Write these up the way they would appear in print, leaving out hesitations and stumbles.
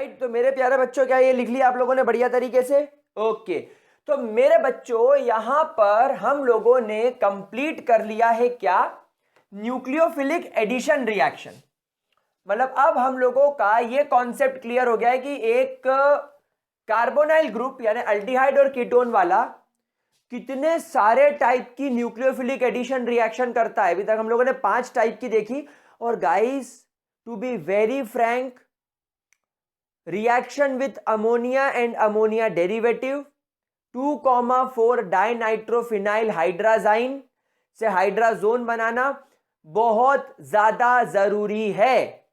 Right. तो मेरे प्यारे बच्चों, क्या ये लिख लिया आप लोगों ने बढ़िया तरीके से? ओके। तो मेरे बच्चों, यहां पर हम लोगों ने कंप्लीट कर लिया है क्या? Nucleophilic addition reaction. मतलब अब हम लोगों का ये कॉन्सेप्ट क्लियर हो गया है कि एक कार्बोनाइल ग्रुप यानी अल्डिहाइड और कीटोन वाला कितने सारे टाइप की न्यूक्लियोफिलिक एडिशन रिएक्शन करता है। अभी तक हम लोगों ने 5 टाइप की देखी। और guys, to be very frank, reaction with ammonia and ammonia derivative 2,4 dinitrophenyl hydrazine से हाइड्राजोन बनाना बहुत ज्यादा जरूरी है।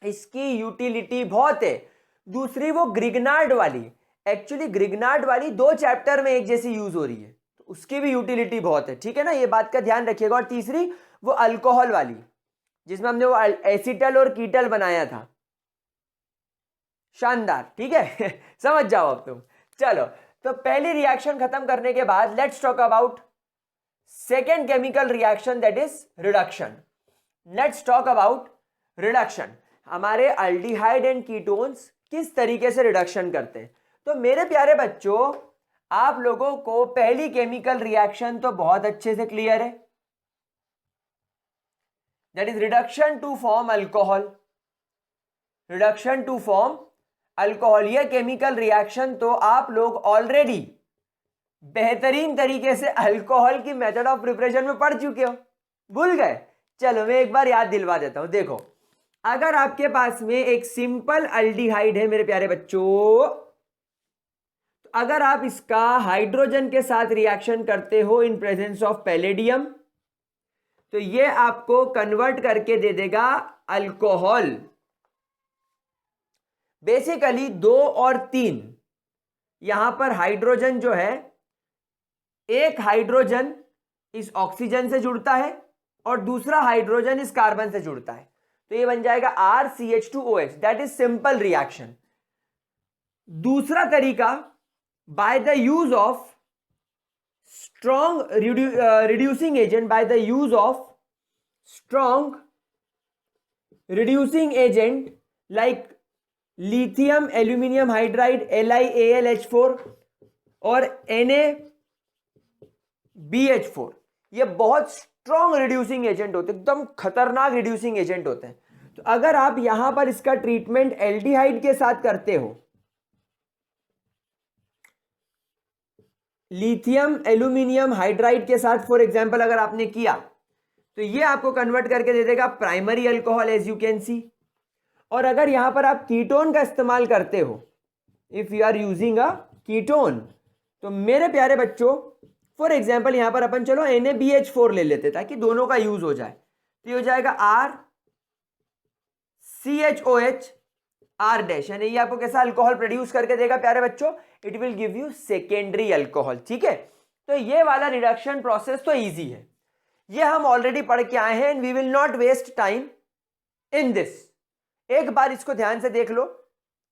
इसकी यूटिलिटी बहुत है। दूसरी वो ग्रिग्नार्ड वाली, एक्चुअली ग्रिग्नार्ड वाली 2 चैप्टर में एक जैसी यूज हो रही है, तो उसकी भी यूटिलिटी बहुत है, ठीक है ना, ये बात का ध्यान रखिएगा। और तीसरी वो अल्कोहल वाली, जिसमें हमने वो एसिटल और कीटल बनाया था। शानदार, ठीक है। समझ जाओ अब तुम। चलो, तो पहली रिएक्शन खत्म करने के बाद let's talk about second chemical reaction, that is reduction. Let's talk about reduction. हमारे अल्डिहाइड एंड कीटोन्स किस तरीके से रिडक्शन करते हैं? तो मेरे प्यारे बच्चों, आप लोगों को पहली केमिकल रिएक्शन तो बहुत अच्छे से क्लियर है, that is reduction to form alcohol. Reduction to form alcohol, यह केमिकल रिएक्शन तो आप लोग ऑलरेडी बेहतरीन तरीके से अल्कोहल की मेथड ऑफ प्रिपरेशन में पढ़ चुके हो, भूल गए? चलो मैं एक बार याद दिलवा देता हूं। देखो, अगर आपके पास में एक सिंपल अल्डिहाइड है मेरे प्यारे बच्चों, तो अगर आप इसका हाइड्रोजन के साथ रिएक्शन करते हो इन प्रेजेंस ऑफ पैलेडियम, तो ये आपको कन्वर्ट करके दे देगा अल्कोहल। बेसिकली 2 और 3, यहां पर हाइड्रोजन जो है, एक हाइड्रोजन इस ऑक्सीजन से जुड़ता है और दूसरा हाइड्रोजन इस कार्बन से जुड़ता है, तो ये बन जाएगा RCH2OH। That is simple reaction. दूसरा तरीका, by the use of strong reducing agent, by the use of strong reducing agent like lithium aluminium hydride LiAlH4 और NaBH4, ये बहुत स्ट्रॉन्ग रिड्यूसिंग एजेंट होते हैं, एकदम खतरनाक रिड्यूसिंग एजेंट होते हैं। तो अगर आप यहां पर इसका ट्रीटमेंट एल्डिहाइड के साथ करते हो, लिथियम एल्यूमिनियम हाइड्राइड के साथ फॉर एग्जांपल अगर आपने किया, तो ये आपको कन्वर्ट करके दे देगा primary alcohol, as you can see. और अगर यहां पर आप कीटोन का इस्तेमाल करते हो, if you are using a ketone, तो मेरे प्यारे बच्चों, फॉर एग्जाम्पल यहां पर अपन चलो NaBH4 ले लेते ताकि दोनों का यूज हो जाए, तो ये हो जाएगा RCHOH R डैश, यानी ये आपको कैसा अल्कोहल प्रोड्यूस करके देगा प्यारे बच्चों? It will give you secondary alcohol, ठीक है। तो ये वाला रिडक्शन प्रोसेस तो इजी है, ये हम ऑलरेडी पढ़ के आए हैं, and we will not waste time in this. एक बार इसको ध्यान से देख लो,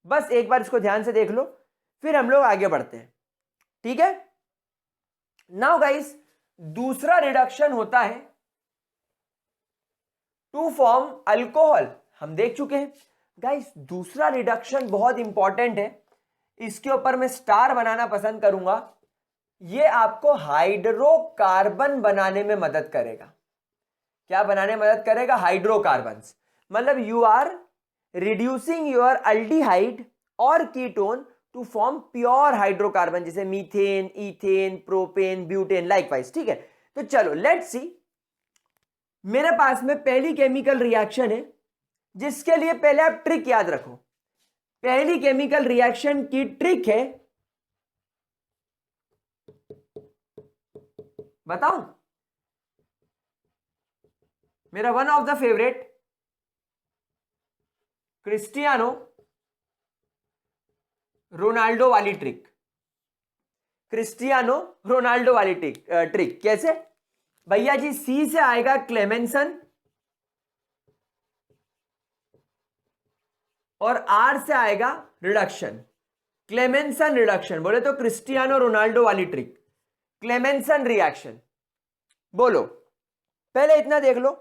बस एक बार इसको ध्यान से देख लो, फिर हम लोग आगे बढ़ते हैं, ठीक है। नाउ गाइस, दूसरा रिडक्शन होता है टू फॉर्म अल्कोहल, हम देख चुके हैं गाइस। दूसरा रिडक्शन बहुत इंपॉर्टेंट है, इसके ऊपर मैं स्टार बनाना पसंद करूंगा। ये आपको हाइड्रोकार्बन बनाने में मदद करेगा। क्या बनाने में मदद करेगा? हाइड्रोकार्बन्स। मतलब you are reducing your aldehyde और ketone to form pure hydrocarbon, जैसे methane, ethane, propane, butane, likewise, ठीक है। तो चलो लेट्स सी, मेरे पास में पहली केमिकल रिएक्शन है, जिसके लिए पहले आप ट्रिक याद रखो। पहली केमिकल रिएक्शन की ट्रिक है, बताऊं? मेरा one of the favourite Cristiano Ronaldo वाली ट्रिक। क्रिस्टियानो रोनाल्डो वाली ट्रिक कैसे भैया जी? सी से आएगा क्लेमेंसन और आर से आएगा रिडक्शन। क्लेमेंसन रिडक्शन बोले तो क्रिस्टियानो रोनाल्डो वाली ट्रिक, क्लेमेंसन रिएक्शन। बोलो, पहले इतना देख लो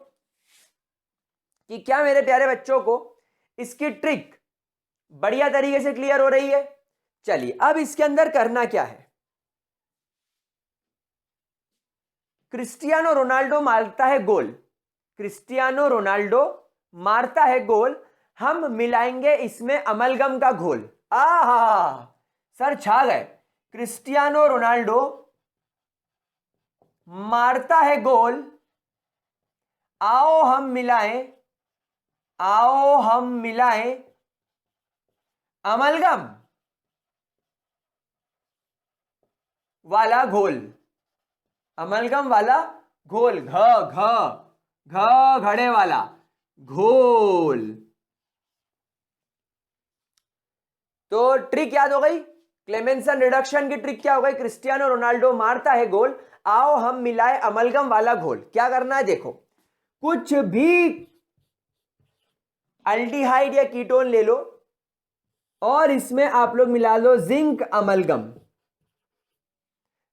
कि क्या मेरे प्यारे बच्चों को इसकी ट्रिक बढ़िया तरीके से क्लियर हो रही है। चलिए अब इसके अंदर करना क्या है, क्रिस्टियानो रोनाल्डो मारता है गोल, क्रिस्टियानो रोनाल्डो मारता है गोल, हम मिलाएंगे इसमें अमलगम का घोल। आहा सर छा गए, क्रिस्टियानो रोनाल्डो मारता है गोल, आओ हम मिलाएं, आओ हम मिलाएं अमलगम वाला घोल, अमलगम वाला घोल, घ घड़े वाला घोल। तो ट्रिक याद हो गई, क्लेमेंसन रिडक्शन की ट्रिक क्या हो गई, क्रिस्टियानो रोनाल्डो मारता है गोल, आओ हम मिलाए अमलगम वाला घोल। क्या करना है देखो, कुछ भी अल्डिहाइड या कीटोन ले लो और इसमें आप लोग मिला लो जिंक अमलगम,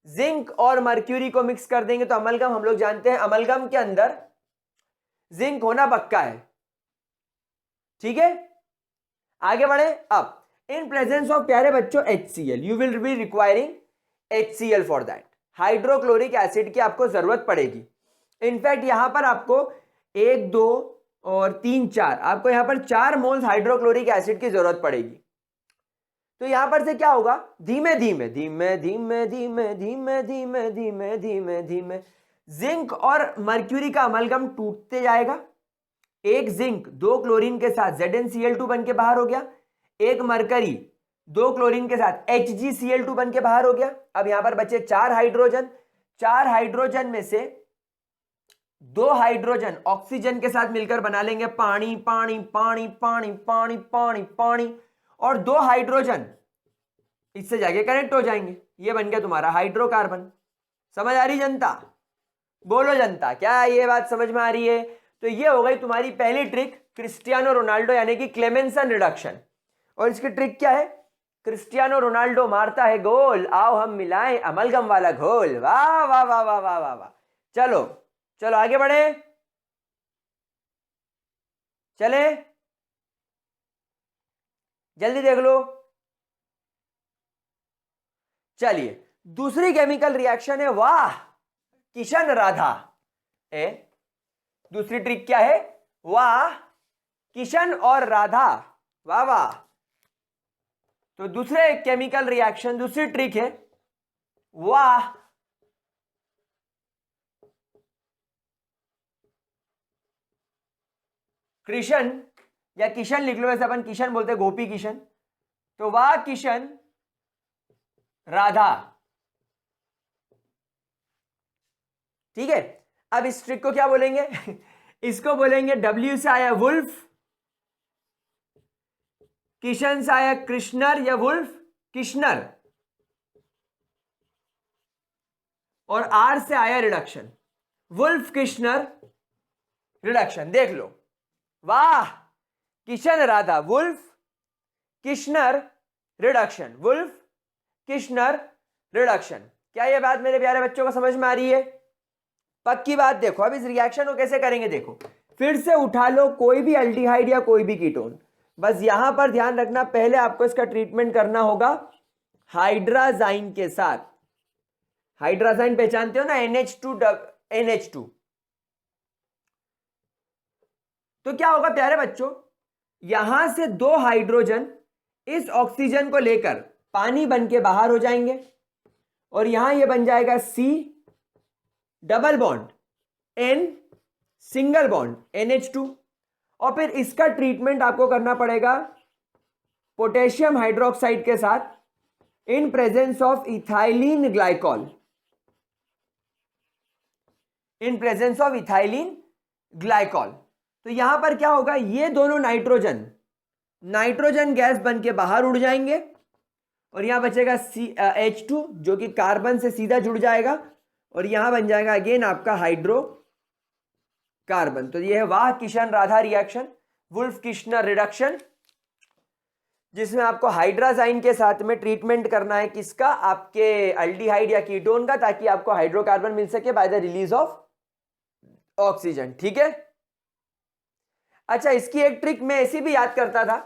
जिंक और मर्क्यूरी को मिक्स कर देंगे तो अमलगम, हम लोग जानते हैं अमलगम के अंदर जिंक होना पक्का है। ठीक है आगे बढ़े। अब इन प्रेजेंस ऑफ प्यारे बच्चों HCl, you will be requiring HCl for that, hydrochloric acid की आपको जरूरत पड़ेगी। इनफैक्ट यहां पर आपको 1 2 और 3 4, आपको यहां पर 4 मोल्स हाइड्रोक्लोरिक एसिड की जरूरत पड़ेगी। तो यहां पर से क्या होगा, धीमे धीमे धीमे धीमे धीमे धीमे धीमे धीमे धीमे धीमे जिंक और मर्क्यूरी का अमलगम टूटते जाएगा। एक जिंक 2 क्लोरीन के साथ ZnCl2 बन के बाहर हो गया, एक मरकरी 2 क्लोरीन के साथ HgCl2 बन के बाहर हो गया। अब यहां पर बचे 4 हाइड्रोजन, 4 हाइड्रोजन में से 2 हाइड्रोजन ऑक्सीजन के साथ मिलकर बना लेंगे पानी पानी पानी पानी पानी पानी पानी, और 2 हाइड्रोजन इससे जाके कनेक्ट हो जाएंगे, ये बन गया तुम्हारा हाइड्रोकार्बन। समझ आ रही जनता, बोलो जनता, क्या ये बात समझ में आ रही है? तो ये हो गई तुम्हारी पहली ट्रिक, क्रिस्टियानो रोनाल्डो यानी कि क्लेमेंसन रिडक्शन। और इसकी ट्रिक क्या है, क्रिस्टियानो रोनाल्डो मारता है गोल, आओ हम मिलाएं अमलगम वाला घोल। वाह वाह वाह वाह वाह वाह वाह। चलो चलो आगे बढ़े, चले जल्दी देख लो। चलिए दूसरी केमिकल रिएक्शन है वाह किशन राधा। दूसरी ट्रिक क्या है, वाह किशन और राधा, वाह वाह। तो दूसरे केमिकल रिएक्शन, दूसरी ट्रिक है वाह कृष्ण, या किशन लिख लो, वैसे अपन किशन बोलते हैं, गोपी किशन। तो वाह किशन राधा। ठीक है, अब इस ट्रिक को क्या बोलेंगे इसको बोलेंगे W से आया वुल्फ, किशन से आया कृष्णर या वुल्फ किश्नर, और R से आया रिडक्शन, वुल्फ किश्नर रिडक्शन। देख लो, वाह Kishan Radha, Wolff Kishner reduction, Wolff Kishner reduction. क्या यह बात मेरे प्यारे बच्चों को समझ में आ रही है? पक्की बात। देखो अब इस रिएक्शन को कैसे करेंगे, देखो फिर से उठा लो कोई भी अल्डिहाइड या कोई भी कीटोन, बस यहां पर ध्यान रखना पहले आपको इसका ट्रीटमेंट करना होगा हाइड्राजाइन के साथ। हाइड्राजाइन पहचानते हो ना, NH2। तो क्या होगा प्यारे बच्चों, यहां से 2 हाइड्रोजन इस ऑक्सीजन को लेकर पानी बन के बाहर हो जाएंगे, और यहां ये बन जाएगा C double bond N single bond NH2, और फिर इसका ट्रीटमेंट आपको करना पड़ेगा पोटेशियम हाइड्रोक्साइड के साथ इन presence of ethylene glycol, in presence of ethylene glycol. तो यहां पर क्या होगा, ये दोनों नाइट्रोजन गैस बन के बाहर उड़ जाएंगे, और यहां बचेगा H2 जो कि कार्बन से सीधा जुड़ जाएगा, और यहां बन जाएगा अगेन आपका हाइड्रोकार्बन। तो ये है वाह Kishan Radha reaction, Wolff Kishner reduction, जिसमें आपको हाइड्राजाइन के साथ में ट्रीटमेंट करना है किसका, आपके अल्डिहाइड या कीटोन का, ताकि आपको हाइड्रोकार्बन मिल सके by the release of oxygen. ठीक है, अच्छा इसकी एक ट्रिक मैं ऐसी भी याद करता था,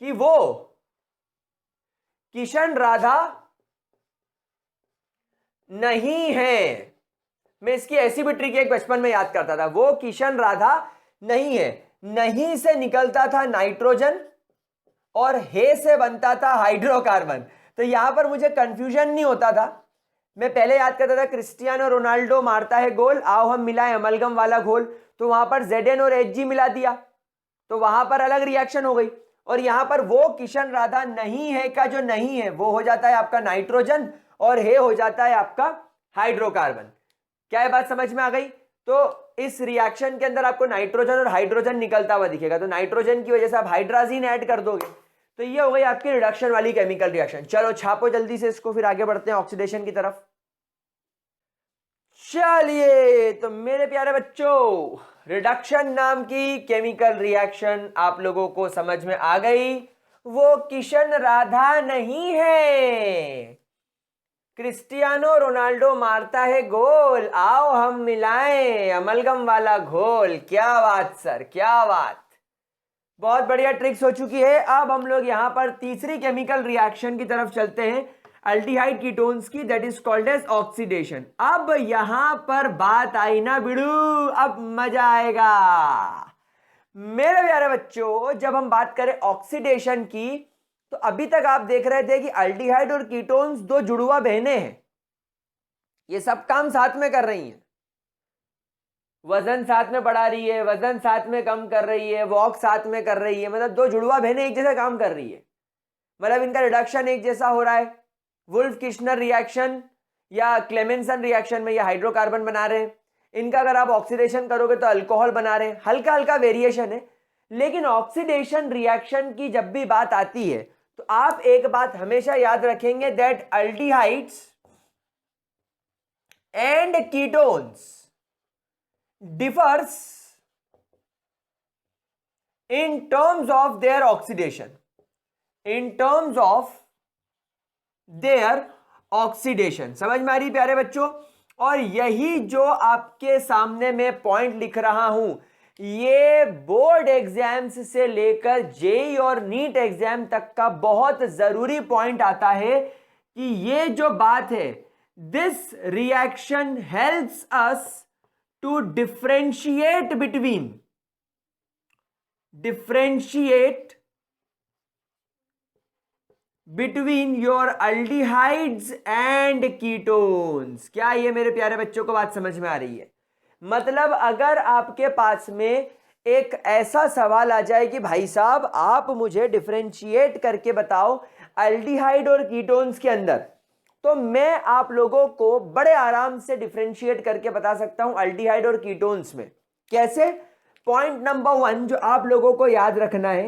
कि वो किशन राधा नहीं है। मैं इसकी ऐसी भी ट्रिक एक बचपन में याद करता था, वो किशन राधा नहीं है। नहीं से निकलता था नाइट्रोजन और हे से बनता था हाइड्रोकार्बन। तो यहां पर मुझे कंफ्यूजन नहीं होता था। मैं पहले याद करता था क्रिस्टियानो रोनाल्डो मारता है गोल, आओ हम मिलाएं अमलगम वाला घोल, तो वहां पर Zn और Hg मिला दिया, तो वहां पर अलग रिएक्शन हो गई। और यहां पर वो किशन राधा नहीं है का जो नहीं है वो हो जाता है आपका नाइट्रोजन और हे हो जाता है आपका हाइड्रोकार्बन। क्या ये बात समझ में आ गई? तो इस रिएक्शन के अंदर आपको नाइट्रोजन और हाइड्रोजन निकलता हुआ दिखेगा, तो नाइट्रोजन की वजह से आप हाइड्राजीन ऐड कर दोगे। तो ये हो गई आपकी रिडक्शन वाली केमिकल रिएक्शन। चलो छापो जल्दी से इसको, फिर आगे बढ़ते हैं ऑक्सीडेशन की तरफ। चलिए तो मेरे प्यारे बच्चों, रिडक्शन नाम की केमिकल रिएक्शन आप लोगों को समझ में आ गई। वो किशन राधा नहीं है। क्रिस्टियानो रोनाल्डो मारता है गोल, आओ हम मिलाएं अमलगम वाला घोल। क्या बात सर, क्या बात, बहुत बढ़िया ट्रिक्स हो चुकी है। अब हम लोग यहां पर तीसरी केमिकल रिएक्शन की तरफ चलते हैं, अल्डिहाइड कीटोन्स की, that is called as oxidation. अब यहां पर बात आई ना बिड़ू, अब मजा आएगा। मेरे प्यारे बच्चों, जब हम बात करें ऑक्सीडेशन की, तो अभी तक आप देख रहे थे कि अल्डिहाइड और कीटोन्स दो जुड़वा बहनें हैं, ये सब काम साथ में कर रही हैं। वजन साथ में बढ़ा रही है, वजन साथ में कम कर रही है, वॉक साथ में कर रही है, मतलब दो जुड़वा बहनें एक जैसा काम कर रही है, मतलब इनका रिडक्शन एक जैसा हो रहा है। वुल्फ किश्नर रिएक्शन या क्लेमेंसन रिएक्शन में ये हाइड्रोकार्बन बना रहे हैं, इनका अगर आप ऑक्सीडेशन करोगे तो अल्कोहल बना रहे हैं। हल्का हल्का वेरिएशन है, लेकिन ऑक्सीडेशन रिएक्शन की जब भी बात आती है तो आप एक बात हमेशा याद रखेंगे, that aldehydes and ketones differs in terms of their oxidation, in terms of their oxidation। समझ में आ रही प्यारे बच्चों? और यही जो आपके सामने में पॉइंट लिख रहा हूं, ये बोर्ड एग्जाम्स से लेकर जेई और नीट एग्जाम तक का बहुत जरूरी पॉइंट आता है कि ये जो बात है, this reaction helps us to differentiate between your aldehydes and ketones। क्या ये मेरे प्यारे बच्चों को बात समझ में आ रही है? मतलब अगर आपके पास में एक ऐसा सवाल आ जाए कि भाई साहब आप मुझे डिफरेंशिएट करके बताओ अल्डिहाइड और कीटोन्स के अंदर, तो मैं आप लोगों को बड़े आराम से डिफरेंशिएट करके बता सकता हूं अल्डिहाइड और कीटोन्स में। कैसे? पॉइंट नंबर 1 जो आप लोगों को याद रखना है,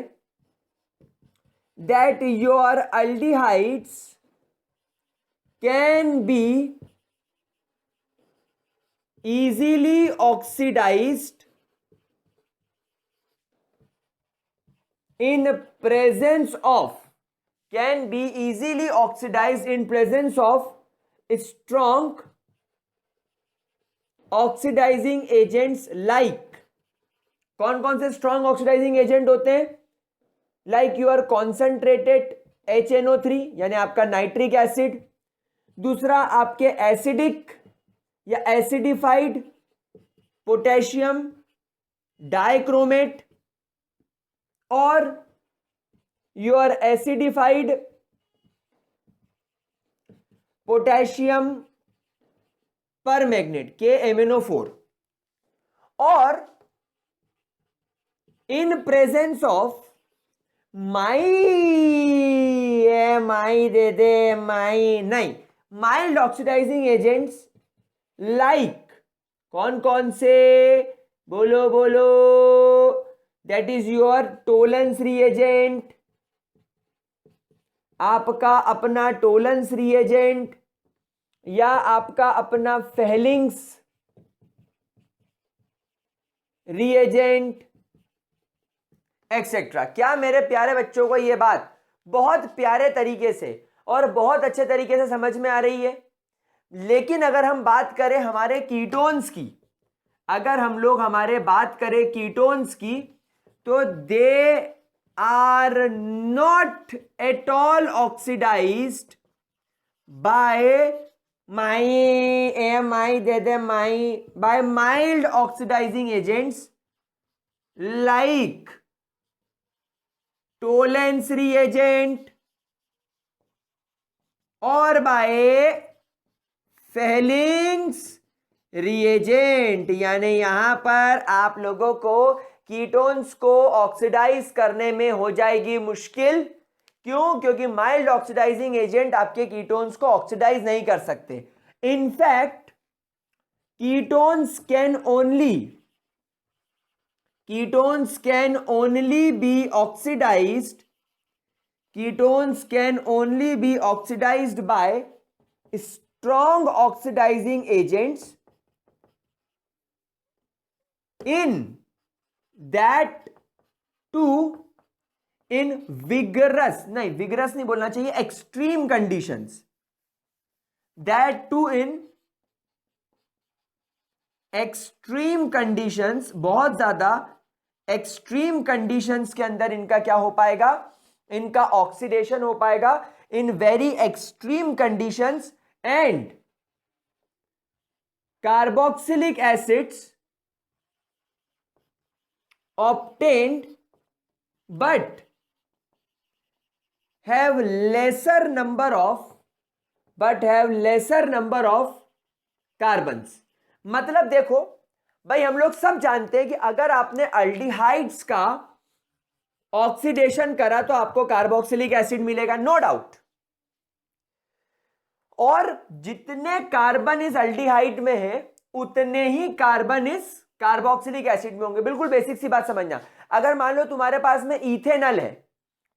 that your aldehydes can be easily oxidized in presence of, can be easily oxidized in presence of strong oxidizing agents like, कौन कौन से strong oxidizing agent होते हैं? like your concentrated HNO3 यानी आपका नाइट्रिक एसिड, दूसरा आपके एसिडिक या एसिडिफाइड पोटेशियम डाइक्रोमेट, और योर एसिडिफाइड पोटेशियम परमैग्नेट KMnO4, और इन प्रेजेंस ऑफ माई दे दे माई नहीं माइल्ड ऑक्सीडाइजिंग एजेंट्स लाइक, कौन कौन से? बोलो बोलो। That is your Tollens reagent, आपका अपना टोलेंस रिएजेंट, या आपका अपना फेलिंग्स रिएजेंट, एक्सेट्रा। क्या मेरे प्यारे बच्चों को यह बात बहुत प्यारे तरीके से और बहुत अच्छे तरीके से समझ में आ रही है? लेकिन अगर हम बात करें हमारे कीटोन्स की, अगर हम लोग हमारे बात करें कीटोन्स की, तो दे are not at all oxidized by by mild oxidizing agents like Tollens reagent और by Fehling's reagent। यानी यहां पर आप लोगों को कीटोन्स को ऑक्सीडाइज करने में हो जाएगी मुश्किल। क्यों? क्योंकि माइल्ड ऑक्सीडाइजिंग एजेंट आपके कीटोन्स को ऑक्सीडाइज नहीं कर सकते। In fact ketones can only be oxidized by strong oxidizing agents in vigorous नहीं बोलना चाहिए, extreme conditions, that too in extreme conditions, बहुत ज्यादा extreme conditions के अंदर इनका क्या हो पाएगा, इनका ऑक्सीडेशन हो पाएगा in very extreme conditions, and carboxylic acids obtained but have lesser number of carbons। मतलब देखो भाई, हम लोग सब जानते हैं कि अगर आपने अल्डिहाइड्स का ऑक्सीडेशन करा तो आपको कार्बोक्सिलिक एसिड मिलेगा, नो डाउट। और जितने कार्बन इस अल्डिहाइड में है उतने ही कार्बन इस कार्बोक्सिलिक एसिड में होंगे। बिल्कुल बेसिक सी बात समझना। अगर मान लो तुम्हारे पास में इथेनॉल है,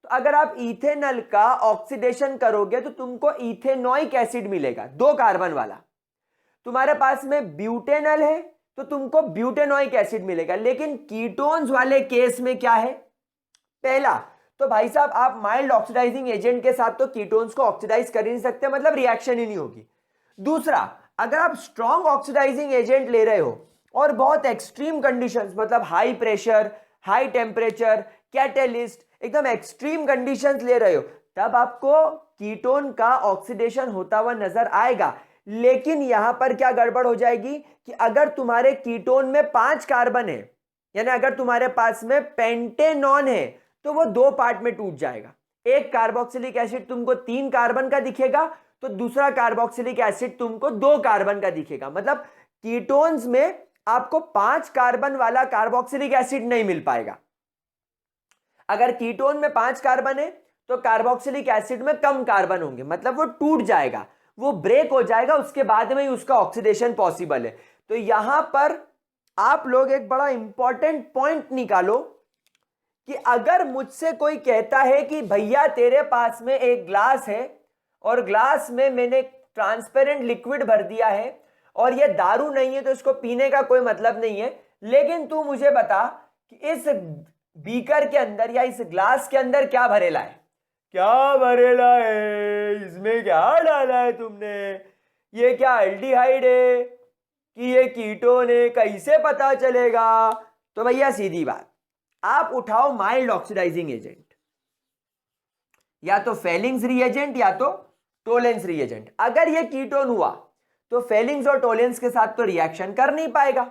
तो अगर आप इथेनॉल का ऑक्सीडेशन करोगे तो तुमको इथेनोइक एसिड मिलेगा, 2 कार्बन वाला। तुम्हारे पास में ब्यूटेनॉल है तो तुमको ब्यूटेनोइक एसिड मिलेगा। लेकिन कीटोन्स वाले केस में क्या है, पहला तो भाई साहब आप माइल्ड ऑक्सीडाइजिंग एजेंट के साथ तो कीटोन्स को ऑक्सीडाइज कर ही नहीं सकते, मतलब रिएक्शन ही नहीं होगी। दूसरा, अगर आप स्ट्रॉन्ग ऑक्सीडाइजिंग एजेंट ले रहे हो और बहुत एक्सट्रीम कंडीशंस, मतलब high pressure, high temperature, catalyst, एकदम एक्सट्रीम कंडीशंस ले रहे हो, तब आपको कीटोन का ऑक्सीडेशन होता हुआ नजर आएगा। लेकिन यहां पर क्या गड़बड़ हो जाएगी कि अगर तुम्हारे कीटोन में 5 कार्बन है, यानी अगर तुम्हारे पास में पेंटेनॉन है, तो वो 2 पार्ट में टूट जाएगा। एक कार्बोक्सिलिक एसिड तुमको 3 कार्बन का दिखेगा, तो दूसरा कार्बोक्सिलिक एसिड तुमको 2 कार्बन का दिखेगा। मतलब कीटोन्स में आपको 5 कार्बन वाला कार्बोक्सिलिक एसिड नहीं मिल पाएगा। अगर कीटोन में 5 कार्बन है तो कार्बोक्सिलिक एसिड में कम कार्बन होंगे, मतलब वो टूट जाएगा, वो ब्रेक हो जाएगा, उसके बाद में ही उसका ऑक्सीडेशन पॉसिबल है। तो यहां पर आप लोग एक बड़ा इंपॉर्टेंट पॉइंट निकालो कि अगर मुझसे कोई कहता है कि भैया तेरे पास में एक ग्लास है और ग्लास में मैंने ट्रांसपेरेंट लिक्विड भर दिया है और ये दारू नहीं है तो इसको पीने का कोई मतलब नहीं है, लेकिन तू मुझे बता कि इस बीकर के अंदर या इस ग्लास के अंदर क्या भरेला है, क्या भरेला है, इसमें क्या डाला है तुमने, ये क्या एल्डिहाइड है कि ये कीटोन है, कैसे पता चलेगा? तो भैया सीधी बात, आप उठाओ माइल्ड ऑक्सीडाइजिंग एजेंट, या तो फेलिंग्स रिएजेंट या तो टोलेंस रिएजेंट। अगर ये कीटोन हुआ तो फेलिंग्स और टोलेंस के साथ तो रिएक्शन कर नहीं पाएगा,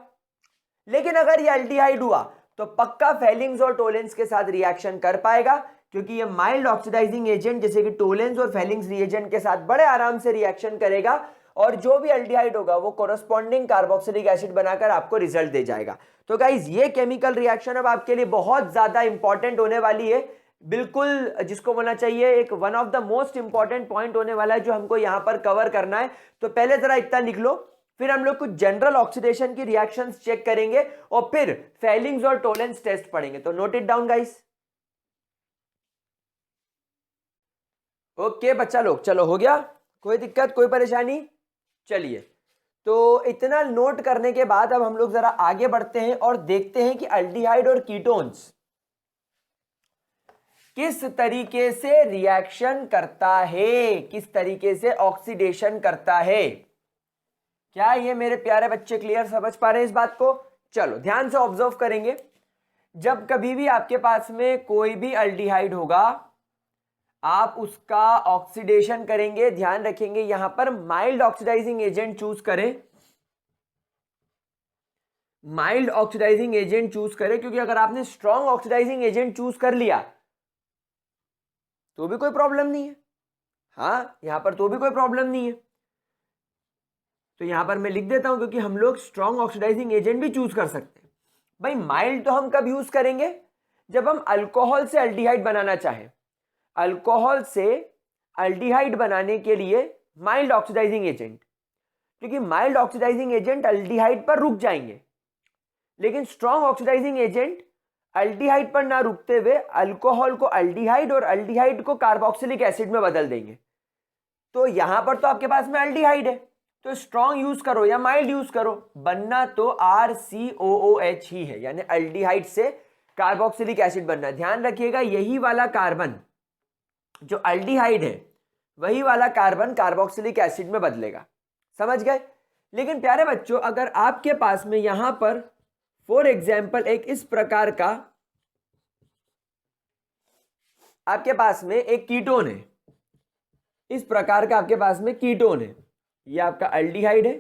लेकिन अगर ये एल्डिहाइड हुआ तो पक्का फेलिंग्स और टोलेंस के साथ रिएक्शन कर पाएगा, क्योंकि ये माइल्ड ऑक्सीडाइजिंग एजेंट जैसे कि टोलेंस और फेलिंग्स रिएजेंट के साथ बड़े आराम से रिएक्शन करेगा और जो भी एल्डिहाइड होगा वो कोरस्पॉन्डिंग कार्बोक्सिलिक एसिड बनाकर आपको रिजल्ट दे जाएगा। तो गाइज ये केमिकल रिएक्शन अब आपके लिए बहुत ज्यादा इंपॉर्टेंट होने वाली है, बिल्कुल जिसको बोलना चाहिए एक one of the most important point होने वाला है जो हमको यहां पर कवर करना है। तो पहले जरा इतना लिख लो, फिर हम लोग कुछ जनरल ऑक्सीडेशन की रिएक्शंस चेक करेंगे और फिर फेलिंग्स और टोलेंस टेस्ट पढ़ेंगे। तो note it down guys. Okay बच्चा लोग, चलो हो गया, कोई दिक्कत कोई परेशानी? चलिए, तो इतना नोट करने के बाद अब हम लोग जरा आगे बढ़ते हैं और देखते हैं कि अल्डिहाइड और कीटोन्स किस तरीके से रिएक्शन करता है, किस तरीके से ऑक्सीडेशन करता है। क्या ये मेरे प्यारे बच्चे क्लियर समझ पा रहे हैं इस बात को? चलो ध्यान से ऑब्जर्व करेंगे। जब कभी भी आपके पास में कोई भी अल्डिहाइड होगा, आप उसका ऑक्सीडेशन करेंगे, ध्यान रखेंगे यहां पर माइल्ड ऑक्सीडाइजिंग एजेंट चूज करें, माइल्ड ऑक्सीडाइजिंग एजेंट चूज करें, क्योंकि अगर आपने स्ट्रॉन्ग ऑक्सीडाइजिंग एजेंट चूज कर लिया तो भी कोई प्रॉब्लम नहीं है। हाँ, यहां पर तो भी कोई प्रॉब्लम नहीं है, तो यहां पर मैं लिख देता हूं, क्योंकि हम लोग स्ट्रॉन्ग ऑक्सीडाइजिंग एजेंट भी चूज कर सकते हैं। भाई माइल्ड तो हम कब यूज करेंगे, जब हम अल्कोहल से अल्डिहाइड बनाना चाहें। अल्कोहल से अल्डिहाइड बनाने के लिए माइल्ड ऑक्सीडाइजिंग एजेंट, क्योंकि माइल्ड ऑक्सीडाइजिंग एजेंट अल्डिहाइड पर रुक जाएंगे, लेकिन स्ट्रॉन्ग ऑक्सीडाइजिंग एजेंट अल्डिहाइड पर ना रुकते हुए अल्कोहल को अल्डिहाइड और अल्डिहाइड को कार्बोक्सिलिक एसिड में बदल देंगे। तो यहां पर तो आपके पास में अल्डिहाइड है, तो स्ट्रॉन्ग यूज करो या माइल्ड यूज करो, बनना तो RCOOH ही है, यानी अल्डिहाइड से कार्बोक्सिलिक एसिड बनना। ध्यान रखिएगा यही वाला कार्बन जो अल्डिहाइड है, वही वाला कार्बन कार्बोक्सिलिक एसिड में बदलेगा। समझ गए। लेकिन प्यारे बच्चों, अगर आपके पास में यहां पर फॉर एग्जाम्पल एक इस प्रकार का आपके पास में एक कीटोन है, इस प्रकार का आपके पास में कीटोन है, ये आपका अल्डिहाइड है,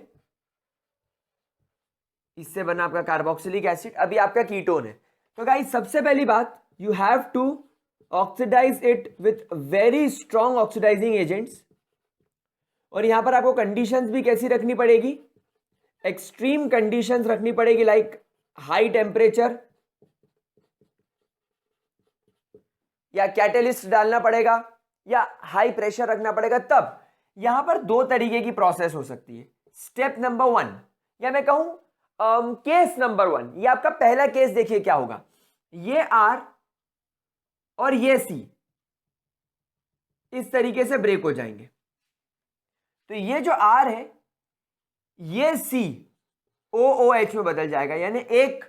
इससे बना आपका कार्बोक्सिलिक एसिड, अभी आपका कीटोन है। तो गाइस सबसे पहली बात, you have to oxidize it with very strong oxidizing agents. और यहां पर आपको कंडीशंस भी कैसी रखनी पड़ेगी, एक्सट्रीम कंडीशंस रखनी पड़ेगी, लाइक हाई टेम्परेचर, या कैटेलिस्ट डालना पड़ेगा, या हाई प्रेशर रखना पड़ेगा। तब यहां पर दो तरीके की प्रोसेस हो सकती है। स्टेप नंबर 1, या मैं कहूं केस नंबर 1, ये आपका पहला केस देखिए क्या होगा, ये R और ये C इस तरीके से ब्रेक हो जाएंगे। तो ये जो R है ये COOH में बदल जाएगा, यानी एक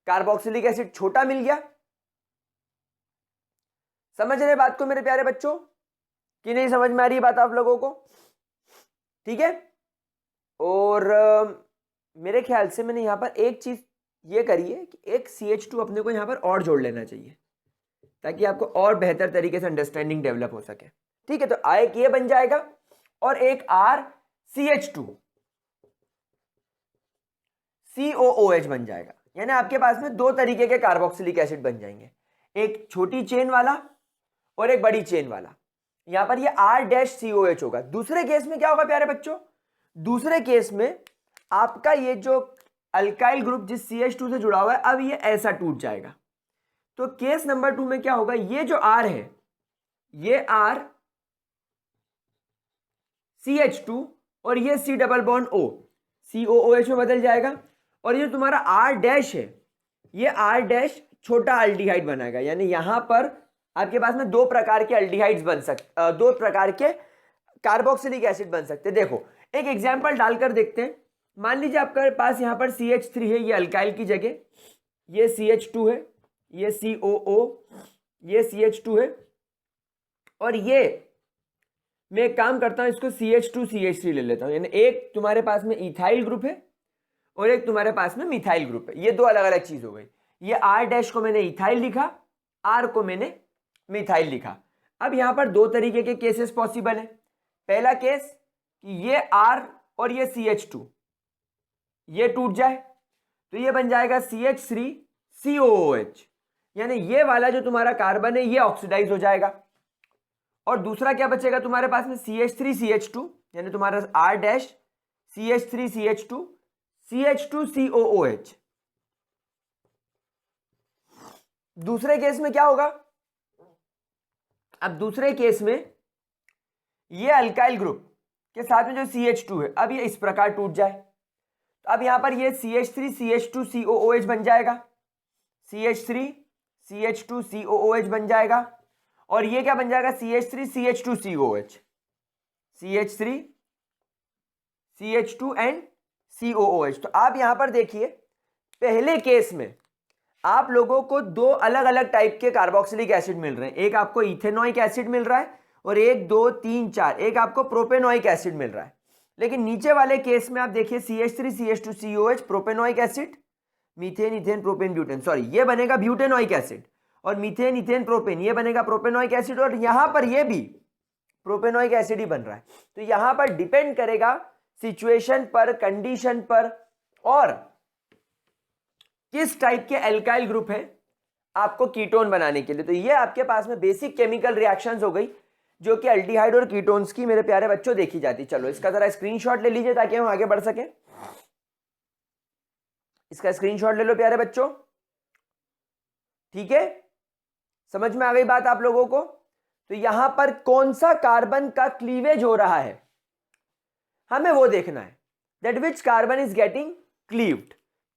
कार्बोक्सिलिक एसिड छोटा मिल गया। समझ रहे बात को मेरे प्यारे बच्चों, कि नहीं समझ में आ रही बात आप लोगों को? ठीक है। और मेरे ख्याल से मैंने यहां पर एक चीज ये करी है कि एक CH2 अपने को यहां पर और जोड़ लेना चाहिए, ताकि आपको और बेहतर तरीके से अंडरस्टैंडिंग डेवलप हो सके। ठीक है, तो एक ये बन जाएगा और एक RCH2 COOH बन जाएगा, यानी आपके पास में दो तरीके के कार्बोक्सिलिक एसिड बन जाएंगे, एक छोटी चेन वाला और एक बड़ी चेन वाला। यहां पर ये R-COH होगा। दूसरे केस में क्या होगा प्यारे बच्चों, दूसरे केस में आपका ये जो अल्काइल ग्रुप जिस CH2 से जुड़ा हुआ है, अब ये ऐसा टूट जाएगा। तो केस नंबर 2 में क्या होगा, ये जो R है ये R CH2 और ये C double bond O COOH में बदल जाएगा, और ये तुम्हारा R- है, ये R- छोटा अल्डिहाइड बनाएगा। यानी यहां पर आपके पास में दो प्रकार के अल्डिहाइड्स बन सकते, दो प्रकार के कार्बोक्सिलिक एसिड बन सकते हैं। देखो एक एग्जांपल डालकर देखते हैं। मान लीजिए आपके पास यहां पर CH3 है, ये अल्काइल की जगह, ये CH2 है, ये COO, ये CH2 है, और ये मैं एक काम करता हूं, इसको CH2 CH3 ले लेता हूं। यानी एक तुम्हारे पास में इथाइल ग्रुप है और एक तुम्हारे पास में मिथाइल ग्रुप है, ये दो अलग अलग चीज हो गई। ये R- को मैंने इथाइल लिखा, R को मैंने मिथाइल लिखा। अब यहां पर दो तरीके के केसेस पॉसिबल है। पहला केस कि ये R और ये CH2 ये टूट जाए, तो ये बन जाएगा CH3 COOH, यानी ये वाला जो तुम्हारा कार्बन है ये ऑक्सीडाइज हो जाएगा। और दूसरा क्या बचेगा तुम्हारे पास में, CH3 CH2, यानी तुम्हारा R- CH3 CH2 CH2 COOH। दूसरे केस में क्या होगा, अब दूसरे केस में ये अल्काइल ग्रुप के साथ में जो CH2 है, अब ये इस प्रकार टूट जाए, तो अब यहां पर ये CH3 CH2 COOH बन जाएगा, CH3 CH2 COOH बन जाएगा, और ये क्या बन जाएगा, CH3 CH2 COOH, CH3 CH2 and COOH। तो आप यहां पर देखिए पहले केस में आप लोगों को दो अलग अलग टाइप के कार्बोक्सिलिक एसिड मिल रहे हैं, एक आपको इथेनोइक एसिड मिल रहा है और एक 2 3 4 एक आपको प्रोपेनोइक एसिड मिल रहा है। लेकिन नीचे वाले केस में आप देखिए CH3 CH2 COH propanoic acid, methane ethane propane butane, sorry ये बनेगा ब्यूटेनोइक एसिड, और मीथेन इथेन प्रोपेन ये बनेगा प्रोपेनोइक एसिड, और यहां पर ये भी प्रोपेनोइक एसिड ही बन रहा है। तो यहां पर डिपेंड करेगा सिचुएशन पर, कंडीशन पर, और किस टाइप के एल्काइल ग्रुप है आपको कीटोन बनाने के लिए। तो ये आपके पास में बेसिक केमिकल रिएक्शंस हो गई जो कि एल्डिहाइड और कीटोन्स की मेरे प्यारे बच्चों देखी जाती। चलो इसका जरा स्क्रीनशॉट ले लीजिए ताकि हम आगे बढ़ सके। इसका स्क्रीनशॉट ले लो प्यारे बच्चों, ठीक है, समझ में आ गई बात आप लोगों को। तो यहां पर कौन सा कार्बन का क्लीवेज हो रहा है हमें वो देखना है, that which carbon is getting cleaved.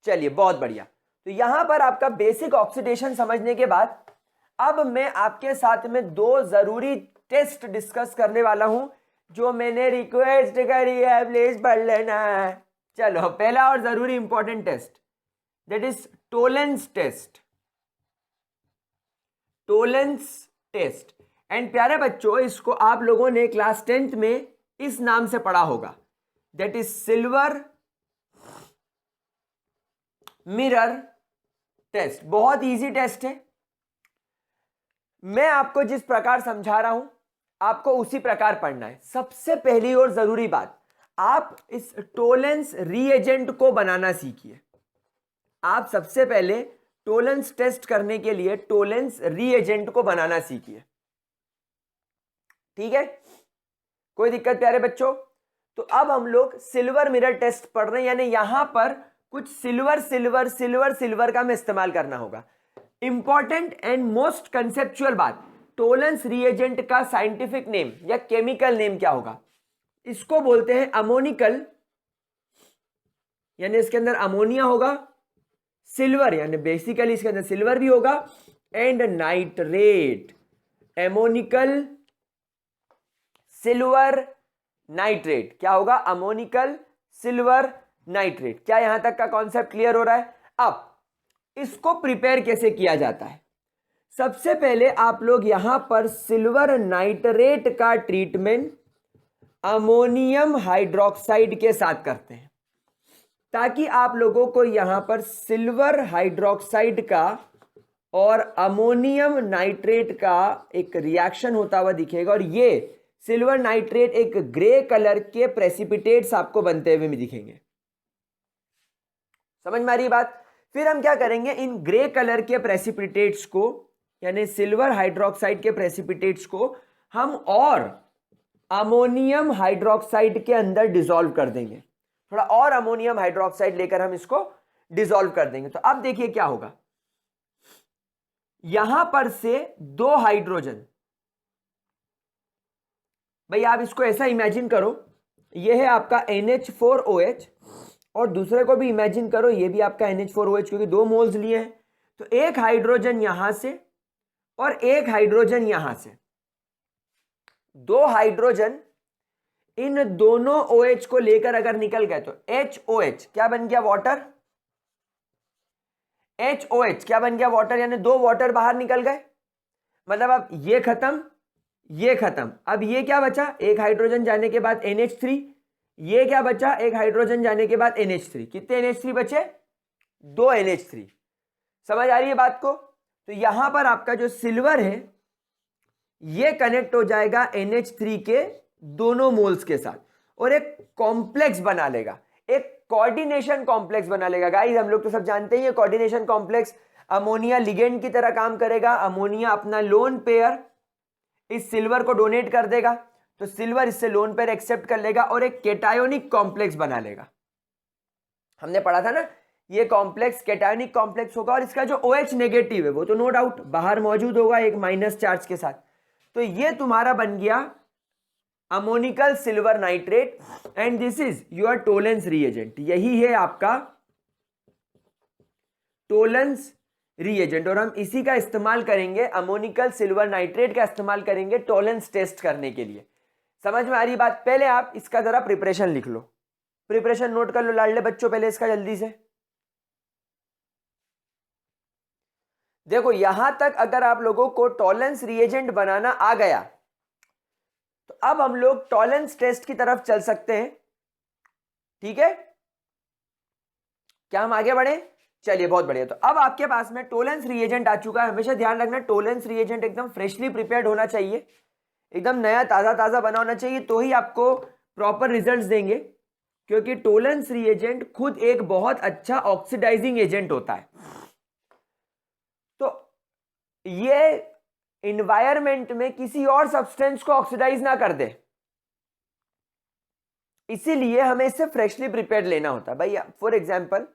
चलिए बहुत बढ़िया। तो यहां पर आपका बेसिक ऑक्सीडेशन समझने के बाद अब मैं आपके साथ में दो जरूरी टेस्ट डिस्कस करने वाला हूं जो मैंने रिक्वेस्ट करी है, प्लीज पढ़ लेना है। चलो पहला और जरूरी important test, that is Tollens test. Tollens test, and प्यारे बच्चों इसको आप लोगों ने क्लास 10th में इस नाम से पढ़ा होगा, that is silver mirror test. बहुत इजी टेस्ट है, मैं आपको जिस प्रकार समझा रहा हूं आपको उसी प्रकार पढ़ना है। सबसे पहली और जरूरी बात, आप इस टोलेंस रीएजेंट को बनाना सीखिए। आप सबसे पहले टोलेंस टेस्ट करने के लिए टोलेंस रीएजेंट को बनाना सीखिए, ठीक है, कोई दिक्कत प्यारे बच्चों। तो अब हम लोग सिल्वर मिरर टेस्ट पढ़ रहे हैं, यानी यहां पर कुछ सिल्वर सिल्वर सिल्वर सिल्वर का हमें इस्तेमाल करना होगा। इंपॉर्टेंट एंड मोस्ट कंसेप्चुअल बात, टोलेंस रिएजेंट का साइंटिफिक नेम या केमिकल नेम क्या होगा? इसको बोलते हैं अमोनिकल, यानी इसके अंदर अमोनिया होगा, सिल्वर यानी बेसिकली इसके अंदर सिल्वर भी होगा, एंड नाइट्रेट, एमोनिकल सिल्वर नाइट्रेट। क्या होगा? Ammoniacal silver nitrate. क्या यहां तक का कॉन्सेप्ट क्लियर हो रहा है? अब इसको प्रिपेयर कैसे किया जाता है? सबसे पहले आप लोग यहां पर सिल्वर नाइट्रेट का ट्रीटमेंट अमोनियम हाइड्रोक्साइड के साथ करते हैं, ताकि आप लोगों को यहां पर सिल्वर हाइड्रोक्साइड का और अमोनियम नाइट्रेट का एक रिएक्शन होता हुआ दिखेगा, और ये सिल्वर नाइट्रेट एक ग्रे कलर के प्रेसिपिटेट्स आपको बनते हुए भी दिखेंगे। समझ में आ रही बात? फिर हम क्या करेंगे, इन ग्रे कलर के प्रेसिपिटेट्स को यानी सिल्वर हाइड्रोक्साइड के प्रेसिपिटेट्स को हम और अमोनियम हाइड्रोक्साइड के अंदर डिसॉल्व कर देंगे। थोड़ा और अमोनियम हाइड्रोक्साइड लेकर हम इसको डिसॉल्व कर देंगे। तो अब देखिए क्या होगा, यहां पर से दो हाइड्रोजन, भाई आप इसको ऐसा इमेजिन करो, यह है आपका NH4OH, और दूसरे को भी इमेजिन करो, ये भी आपका NH4OH, क्योंकि दो मोल्स लिए हैं। तो एक हाइड्रोजन यहां से और एक हाइड्रोजन यहां से, दो हाइड्रोजन इन दोनों OH को लेकर अगर निकल गए तो HOH क्या बन गया? वाटर। HOH क्या बन गया? वाटर, यानी दो वाटर बाहर निकल गए। मतलब अब ये खत्म, ये खत्म, अब ये क्या बचा? एक हाइड्रोजन जाने के बाद NH3, ये क्या बचा? एक हाइड्रोजन जाने के बाद NH3। कितने NH3 बचे? दो NH3। समझ आ रही है बात को? तो यहां पर आपका जो सिल्वर है ये कनेक्ट हो जाएगा NH3 के दोनों मोल्स के साथ और एक कॉम्प्लेक्स बना लेगा, एक कोऑर्डिनेशन कॉम्प्लेक्स बना लेगा। गाइस हम लोग तो सब जानते हैं ये कोऑर्डिनेशन कॉम्प्लेक्स अमोनिया लिगेंड की तरह काम करेगा। अमोनिया अपना लोन पेयर इस सिल्वर को डोनेट कर देगा, तो सिल्वर इससे लोन पेयर एक्सेप्ट कर लेगा और एक केटायोनिक कॉम्प्लेक्स बना लेगा। हमने पढ़ा था ना, ये कॉम्प्लेक्स केटायोनिक कॉम्प्लेक्स होगा, और इसका जो OH नेगेटिव है वो तो नो डाउट बाहर मौजूद होगा एक माइनस चार्ज के साथ। तो ये तुम्हारा बन गया ammoniacal silver nitrate, and this is your Tollens reagent. यही है आपका टोलेंस रिएजेंट, और हम इसी का इस्तेमाल करेंगे, अमोनिकल सिल्वर नाइट्रेट का इस्तेमाल करेंगे टोलेंस टेस्ट करने के लिए। समझ में आ रही बात? पहले आप इसका जरा प्रिपरेशन लिख लो, प्रिपरेशन नोट कर लो लाडले बच्चों पहले इसका जल्दी से। देखो यहां तक अगर आप लोगों को टोलेंस रिएजेंट बनाना आ गया तो अब हम लोग टोलेंस टेस्ट की तरफ चल सकते हैं। ठीक है, क्या हम आगे बढ़े? चलिए बहुत बढ़िया। तो अब आपके पास में टोलेंस रिएजेंट आ चुका है। हमेशा ध्यान रखना टोलेंस रिएजेंट एकदम फ्रेशली प्रिपेयर्ड होना चाहिए, एकदम नया ताज़ा ताज़ा बना होना चाहिए, तो ही आपको प्रॉपर रिजल्ट्स देंगे, क्योंकि टोलेंस रिएजेंट खुद एक बहुत अच्छा ऑक्सीडाइजिंग एजेंट होता है। तो ये इन्वायरमेंट में किसी और सब्सटेंस को ऑक्सीडाइज ना कर दे, इसीलिए हमें इससे फ्रेशली प्रिपेयर्ड लेना होता है। भाई फॉर एग्जांपल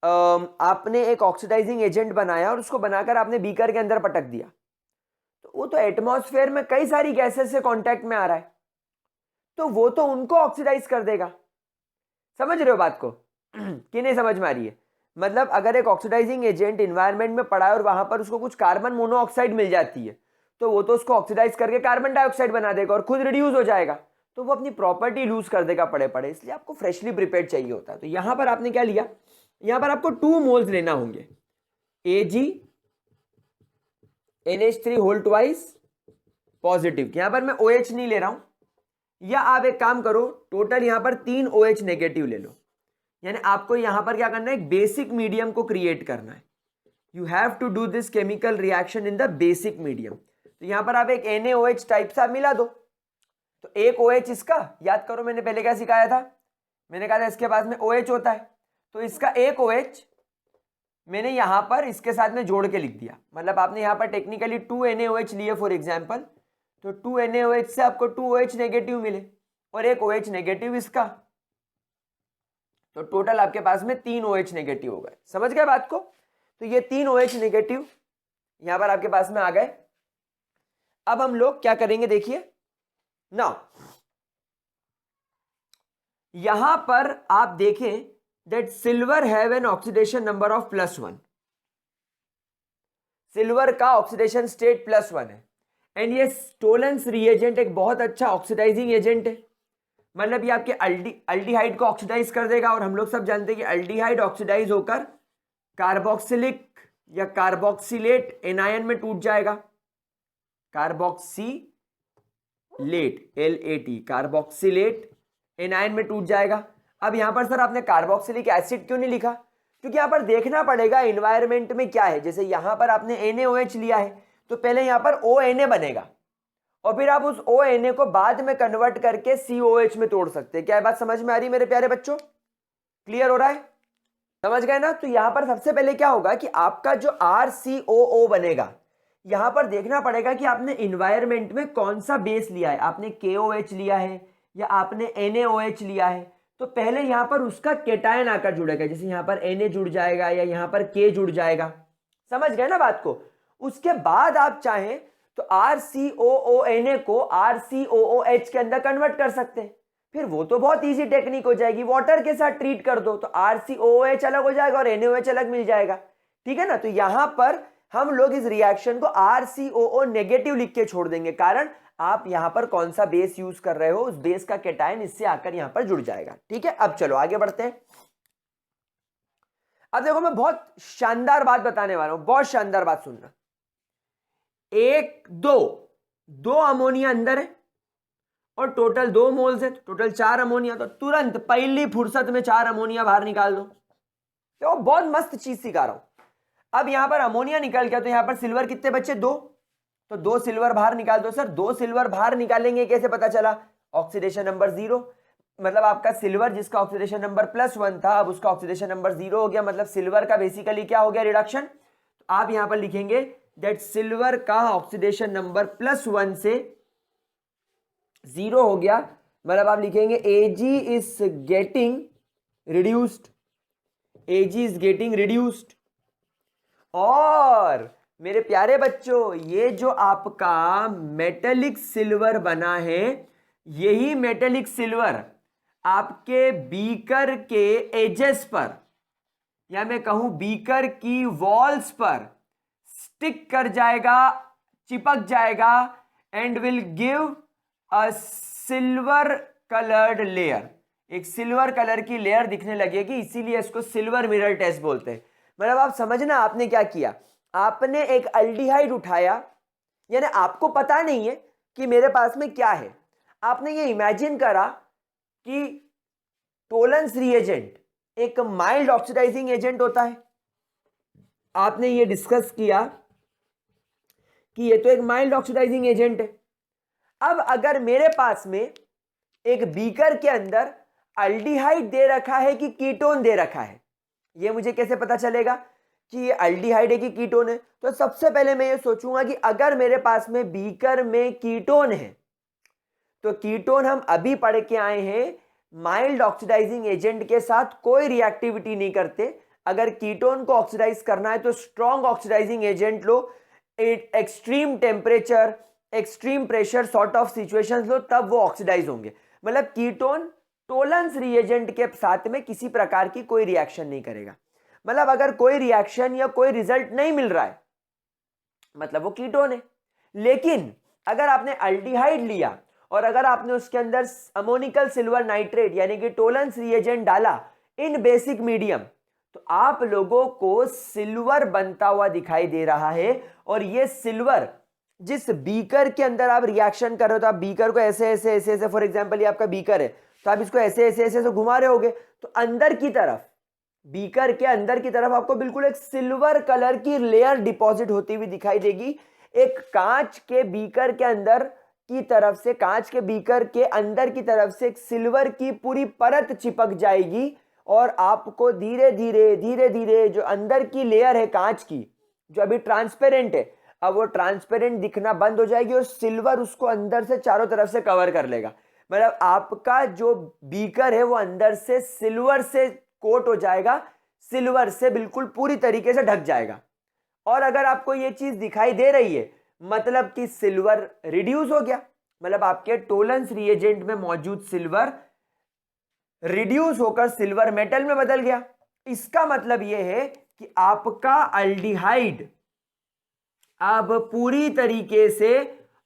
आपने एक ऑक्सीडाइजिंग एजेंट बनाया और उसको बनाकर आपने बीकर के अंदर पटक दिया, तो वो तो एटमॉस्फेयर में कई सारी गैसेस से कांटेक्ट में आ रहा है, तो वो तो उनको ऑक्सीडाइज कर देगा। समझ रहे हो बात को कि नहीं समझ में आ रही है? मतलब अगर एक ऑक्सीडाइजिंग एजेंट इन्वायरमेंट में पड़ा है और वहां पर उसको कुछ कार्बन मोनोऑक्साइड मिल जाती है, तो वो तो उसको ऑक्सीडाइज करके कार्बन डाइऑक्साइड बना देगा और खुद रिड्यूस हो जाएगा, तो वो अपनी प्रॉपर्टी लूज कर देगा पड़े पड़े। इसलिए आपको फ्रेशली प्रिपेयर्ड चाहिए होता है। तो यहां पर आपने क्या लिया, यहां पर आपको 2 मोल्स लेना होंगे, AgNH3 होल ट्वाइस पॉजिटिव। यहां पर मैं OH नहीं ले रहा हूं, या आप एक काम करो, टोटल यहां पर 3 OH नेगेटिव ले लो। यानी आपको यहां पर क्या करना है, एक बेसिक मीडियम को क्रिएट करना है। You have to do this chemical reaction in the basic medium. तो यहां पर आप एक NaOH टाइप सा मिला दो। तो एक OH इसका, याद करो मैंने पहले क्या सिखाया था, मैंने कहा था इसके पास में OH होता है, तो इसका एक OH मैंने यहां पर इसके साथ में जोड़ के लिख दिया। मतलब आपने यहां पर टेक्निकली 2 NaOH लिए फॉर एग्जाम्पल, तो 2 NaOH से आपको 2 OH नेगेटिव मिले और एक OH नेगेटिव इसका, तो टोटल आपके पास में 3 OH नेगेटिव हो गए। समझ गए बात को? तो ये 3 OH नेगेटिव यहां पर आपके पास में आ गए। अब हम लोग क्या करेंगे, देखिए ना, यहां पर आप देखें that silver have an oxidation number of +1। Silver का ऑक्सीडेशन स्टेट +1 है, एंड ये टोलेंस रिएजेंट एक बहुत अच्छा ऑक्सीडाइजिंग एजेंट है। मतलब ये आपके अल्डिहाइड को ऑक्सीडाइज कर देगा, और हम लोग सब जानते हैं कि अल्डिहाइड ऑक्सीडाइज होकर कार्बोक्सिलिक या कार्बोक्सिलेट एनायन में टूट जाएगा। कार्बोक्सिलेट LAT कार्बोक्सिलेट एनायन में टूट जाएगा। अब यहां पर सर आपने कार्बोक्सिलिक एसिड क्यों नहीं लिखा? क्योंकि यहां पर देखना पड़ेगा एनवायरमेंट में क्या है। जैसे यहां पर आपने NaOH लिया है, तो पहले यहां पर ONA बनेगा, और फिर आप उस ONA को बाद में कन्वर्ट करके COH में तोड़ सकते हैं। क्या बात समझ में आ रही है मेरे प्यारे बच्चों? क्लियर हो रहा है? समझ गए ना? तो यहां पर सबसे पहले क्या होगा कि आपका जो RCOO बनेगा, यहां पर देखना पड़ेगा कि आपने इन्वायरमेंट में कौन सा बेस लिया है। आपने KOH लिया है या आपने NaOH लिया है, तो पहले यहां पर उसका केटायन आकर जुड़ेगा। जैसे यहां पर Na जुड़ जाएगा या यहां पर K जुड़ जाएगा। समझ गए ना बात को? उसके बाद आप चाहें तो RCOONA को RCOOH के अंदर कन्वर्ट कर सकते हैं। फिर वो तो बहुत इजी टेक्निक हो जाएगी, वाटर के साथ ट्रीट कर दो तो RCOOH अलग हो जाएगा और NaOH अलग मिल जाएगा। ठीक है ना? तो यहां पर हम लोग इस रिएक्शन को RCOO नेगेटिव लिख के छोड़ देंगे, कारण आप यहां पर कौन सा बेस यूज कर रहे हो, उस बेस का केटायन इससे आकर यहां पर जुड़ जाएगा। ठीक है, अब चलो आगे बढ़ते हैं। अब देखो मैं बहुत शानदार बात बताने वाला हूं, बहुत शानदार बात सुनना। दो अमोनिया अंदर है और टोटल 2 मोल्स है, टोटल 4 अमोनिया। तो तुरंत पहली फुर्सत में 4 अमोनिया बाहर निकाल दो। तो बहुत मस्त चीज सिखा रहा हूं। अब यहां पर अमोनिया निकल गया, तो यहां पर सिल्वर कितने बच्चे? 2, तो 2 सिल्वर बाहर निकाल दो। सर 2 सिल्वर बाहर निकालेंगे कैसे पता चला? ऑक्सीडेशन नंबर 0, मतलब आपका सिल्वर जिसका ऑक्सीडेशन नंबर +1 था, अब उसका ऑक्सीडेशन नंबर 0 हो गया। मतलब सिल्वर का बेसिकली क्या हो गया? रिडक्शन। तो आप यहां पर लिखेंगे दैट सिल्वर का ऑक्सीडेशन नंबर +1 से 0 हो गया। मतलब आप लिखेंगे Ag is getting reduced, Ag is getting reduced. और मेरे प्यारे बच्चों, ये जो आपका मेटेलिक सिल्वर बना है, यही मेटेलिक सिल्वर आपके बीकर के एजेस पर, या मैं कहूं बीकर की वॉल्स पर स्टिक कर जाएगा, चिपक जाएगा, and will give a silver coloured layer. एक सिल्वर कलर की लेयर दिखने लगेगी, इसीलिए इसको सिल्वर मिरर टेस्ट बोलते हैं। मतलब आप समझना आपने क्या किया, आपने एक अल्डिहाइड उठाया, यानी आपको पता नहीं है कि मेरे पास में क्या है, आपने ये इमेजिन करा कि टोलेंस रिएजेंट एक माइल्ड ऑक्सीडाइजिंग एजेंट होता है, आपने ये डिस्कस किया कि ये तो एक माइल्ड ऑक्सीडाइजिंग एजेंट है। अब अगर मेरे पास में एक बीकर के अंदर अल्डिहाइड दे रखा है कि कीटोन दे रखा है, ये मुझे कैसे पता चलेगा कि ये अल्डिहाइड है कि कीटोन है? तो सबसे पहले मैं ये सोचूंगा कि अगर मेरे पास में बीकर में कीटोन है, तो कीटोन हम अभी पढ़ के आए हैं माइल्ड ऑक्सीडाइजिंग एजेंट के साथ कोई रिएक्टिविटी नहीं करते। अगर कीटोन को ऑक्सीडाइज करना है तो स्ट्रॉन्ग ऑक्सीडाइजिंग एजेंट लो, extreme temperature, extreme pressure sort of situations लो, तब वो ऑक्सीडाइज होंगे। मतलब कीटोन टोलेंस रिएजेंट के साथ में किसी प्रकार की कोई रिएक्शन नहीं करेगा। मतलब अगर कोई रिएक्शन या कोई रिजल्ट नहीं मिल रहा है, मतलब वो कीटोन है। लेकिन अगर आपने अल्डिहाइड लिया और अगर आपने उसके अंदर अमोनिकल सिल्वर नाइट्रेट यानी कि टोलेंस रिएजेंट डाला इन बेसिक मीडियम, तो आप लोगों को सिल्वर बनता हुआ दिखाई दे रहा है। और ये सिल्वर जिस बीकर के अंदर आप रिएक्शन कर रहे हो, तो आप बीकर को ऐसे ऐसे ऐसे ऐसे, फॉर एग्जांपल ये आपका बीकर है, तो आप इसको ऐसे ऐसे ऐसे ऐसे घुमा रहे होगे, तो अंदर की तरफ, बीकर के अंदर की तरफ आपको बिल्कुल एक सिल्वर कलर की लेयर डिपॉजिट होती हुई दिखाई देगी। एक कांच के बीकर के अंदर की तरफ से, कांच के बीकर के अंदर की तरफ से एक सिल्वर की पूरी परत चिपक जाएगी और आपको धीरे धीरे धीरे धीरे जो अंदर की लेयर है कांच की, जो अभी ट्रांसपेरेंट है, अब वो ट्रांसपेरेंट दिखना बंद हो जाएगी और सिल्वर उसको अंदर से चारों तरफ से कवर कर लेगा। मतलब आपका जो बीकर है वो अंदर से सिल्वर से कोट हो जाएगा, सिल्वर से बिल्कुल पूरी तरीके से ढक जाएगा। और अगर आपको ये चीज दिखाई दे रही है, मतलब कि सिल्वर रिड्यूस हो गया, मतलब आपके टोलेंस रिएजेंट में मौजूद सिल्वर रिड्यूस होकर सिल्वर मेटल में बदल गया। इसका मतलब यह है कि आपका अल्डिहाइड अब पूरी तरीके से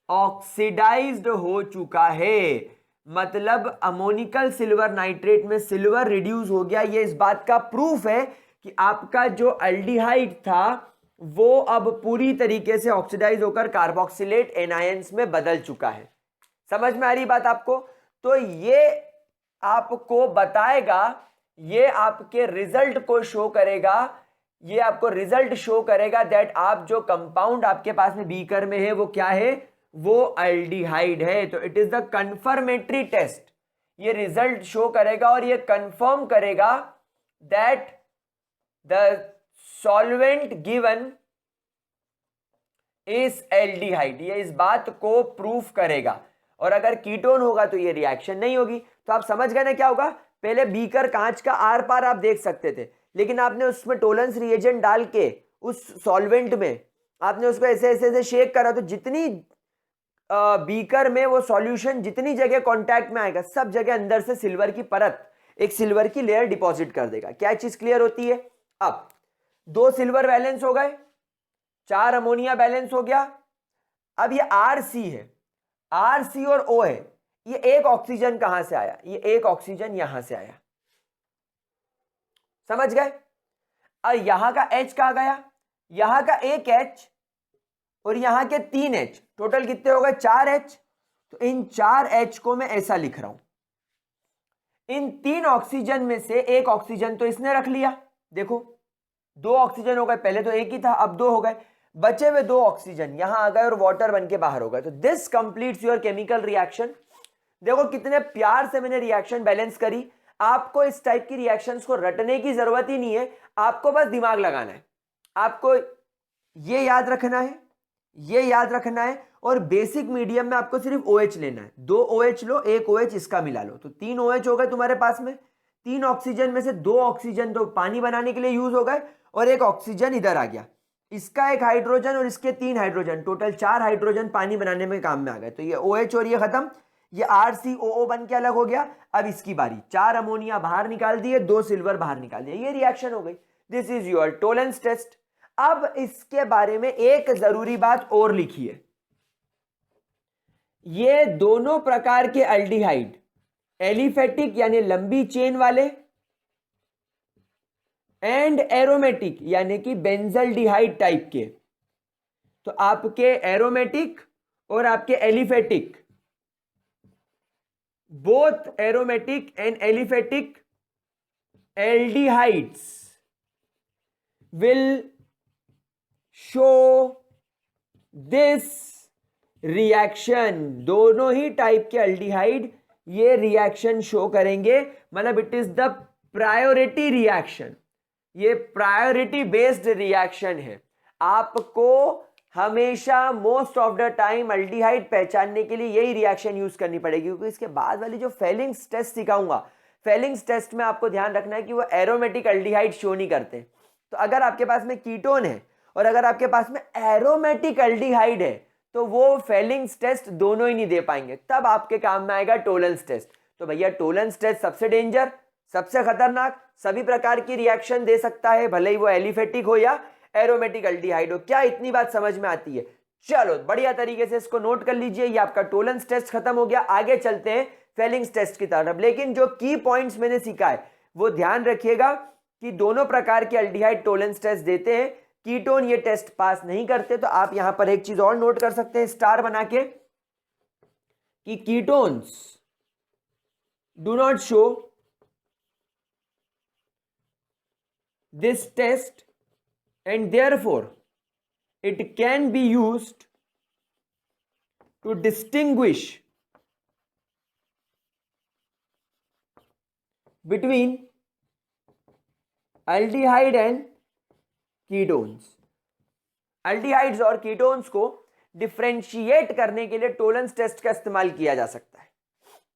ऑक्सीडाइज्ड हो चुका है। मतलब अमोनिकल सिल्वर नाइट्रेट में सिल्वर रिड्यूस हो गया। ये इस बात का प्रूफ है कि आपका जो अल्डिहाइड था वो अब पूरी तरीके से ऑक्सीडाइज होकर कार्बोक्सिलेट एनायंस में बदल चुका है। समझ में आ रही बात आपको? तो ये आपको बताएगा, ये आपके रिजल्ट को शो करेगा, ये आपको रिजल्ट शो करेगा दैट आप जो कंपाउंड आपके पास में बीकर में है वो क्या है, वो अल्डिहाइड है। तो it is the confirmatory test. ये रिजल्ट शो करेगा और ये कंफर्म करेगा that the solvent given is aldehyde. ये इस बात को प्रूफ करेगा। और अगर कीटोन होगा तो ये रिएक्शन नहीं होगी। तो आप समझ गए ना क्या होगा? पहले बीकर कांच का आर पार आप देख सकते थे, लेकिन आपने उसमें टोलेंस रिएजेंट डाल के उस सॉल्वेंट में आपने उसको ऐसे ऐसे ऐसे शेक करा, तो जितनी बीकर में वो सॉल्यूशन जितनी जगह कांटेक्ट में आएगा, सब जगह अंदर से सिल्वर की परत, एक सिल्वर की लेयर डिपॉजिट कर देगा। क्या चीज क्लियर होती है? अब 2 सिल्वर बैलेंस हो गए, 4 अमोनिया बैलेंस हो गया। अब ये आरसी है, आरसी और ओ है। ये एक ऑक्सीजन कहां से आया? ये एक ऑक्सीजन यहां से आया। समझ गए? और यहां का H कहां गया? यहां का एक H और यहां के 3 H, टोटल कितने हो गए? 4 H। तो इन 4 H को मैं ऐसा लिख रहा हूं। इन 3 ऑक्सीजन में से एक ऑक्सीजन तो इसने रख लिया, देखो 2 ऑक्सीजन हो गए, पहले तो एक ही था, अब 2 हो गए। बचे हुए 2 ऑक्सीजन यहां आ गए और वाटर बन के बाहर हो गए। तो this completes your chemical reaction. देखो कितने प्यार से मैंने रिएक्शन बैलेंस करी। आपको इस टाइप की रिएक्शंस को रटने की जरूरत ही नहीं है, आपको बस दिमाग लगाना है। आपको ये याद रखना है, ये याद रखना है। और बेसिक मीडियम में आपको सिर्फ OH लेना है। 2 OH लो, एक OH इसका मिला लो, तो 3 OH हो गए तुम्हारे पास में। 3 ऑक्सीजन में से 2 ऑक्सीजन तो पानी बनाने के लिए यूज हो गए और एक ऑक्सीजन इधर आ गया। इसका एक हाइड्रोजन और इसके 3 हाइड्रोजन, टोटल 4 हाइड्रोजन पानी बनाने में काम में आ गए। तो ये OH और ये खत्म, ये RCOO बन के अलग हो गया। अब इसकी बारी, 4 अमोनिया बाहर निकाल दिए, 2 सिल्वर बाहर निकाल दिए, ये रिएक्शन हो गई। This is your Tollens test. अब इसके बारे में एक जरूरी बात और लिखिए, ये दोनों प्रकार के अल्डिहाइड, एलिफेटिक यानी लंबी चेन वाले एंड एरोमेटिक यानी कि बेंजल्डिहाइड टाइप के, तो आपके एरोमेटिक और आपके aliphatic, both aromatic and aliphatic aldehydes will show this reaction, दोनों ही टाइप के अल्डिहाइड ये रिएक्शन शो करेंगे, मतलब it is the priority reaction, ये प्रायोरिटी बेस्ड रिएक्शन है। आपको हमेशा most of the time aldehyde पहचानने के लिए यही रिएक्शन यूज करनी पड़ेगी, क्योंकि इसके बाद वाली जो फेलिंग्स टेस्ट सिखाऊंगा, फेलिंग्स टेस्ट में आपको ध्यान रखना है कि वो एरोमेटिक अल्डिहाइड शो नहीं करते। तो अगर आपके पास में कीटोन है और अगर आपके पास में एरोमेटिक अल्डिहाइड है तो वो फेलिंग्स टेस्ट दोनों ही नहीं दे पाएंगे, तब आपके काम में आएगा टोलेंस टेस्ट। तो भैया टोलेंस टेस्ट सबसे डेंजर, सबसे खतरनाक, सभी प्रकार की रिएक्शन दे सकता है, भले ही वो एलिफेटिक हो या एरोमेटिक अल्डिहाइड हो। क्या इतनी बात समझ में आती है? चलो बढ़िया तरीके से इसको नोट कर लीजिए, ये आपका टोलेंस टेस्ट खत्म हो गया। आगे चलते हैं फेलिंग्स टेस्ट की तरफ, लेकिन जो की पॉइंट्स मैंने सीखा है वो ध्यान रखिएगा कि दोनों प्रकार के अल्डिहाइड टोलेंस टेस्ट देते हैं, कीटोन ये टेस्ट पास नहीं करते। तो आप यहां पर एक चीज और नोट कर सकते हैं स्टार बना के, कि ketones do not show this test and therefore it can be used to distinguish between aldehyde and ketones। Aldehydes और कीटोन्स को डिफरेंशिएट करने के लिए टोलेंस टेस्ट का इस्तेमाल किया जा सकता है।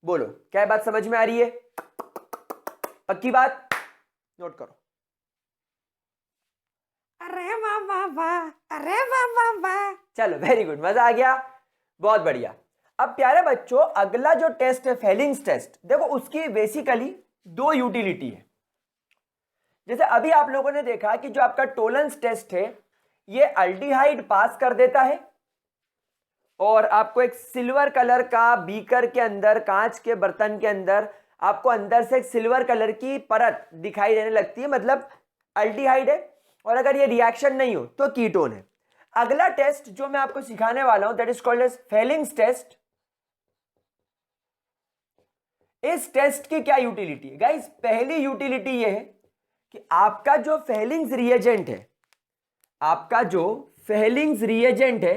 बोलो क्या बात समझ में आ रही है? पक्की बात? नोट करो। अरे वाह वाह वाह, अरे वाह वाह वाह, चलो वेरी गुड, मजा आ गया, बहुत बढ़िया। अब प्यारे बच्चों अगला जो टेस्ट है फेलिंग्स टेस्ट, देखो उसकी बेसिकली दो यूटिलिटी है। जैसे अभी आप लोगों ने देखा कि जो आपका टोलेंस टेस्ट है ये अल्डिहाइड पास कर देता है और आपको एक सिल्वर कलर का बीकर के अंदर, कांच के बर्तन के अंदर आपको अंदर से एक सिल्वर कलर की परत दिखाई देने लगती है, मतलब अल्डिहाइड है। और अगर ये रिएक्शन नहीं हो तो कीटोन है। अगला टेस्ट जो मैं आपको सिखाने वाला हूं that is called as Fehling's test. इस टेस्ट की क्या यूटिलिटी है गाइस? पहली यूटिलिटी ये है कि आपका जो फेलिंग्स रिएजेंट है, आपका जो फेलिंग्स रिएजेंट है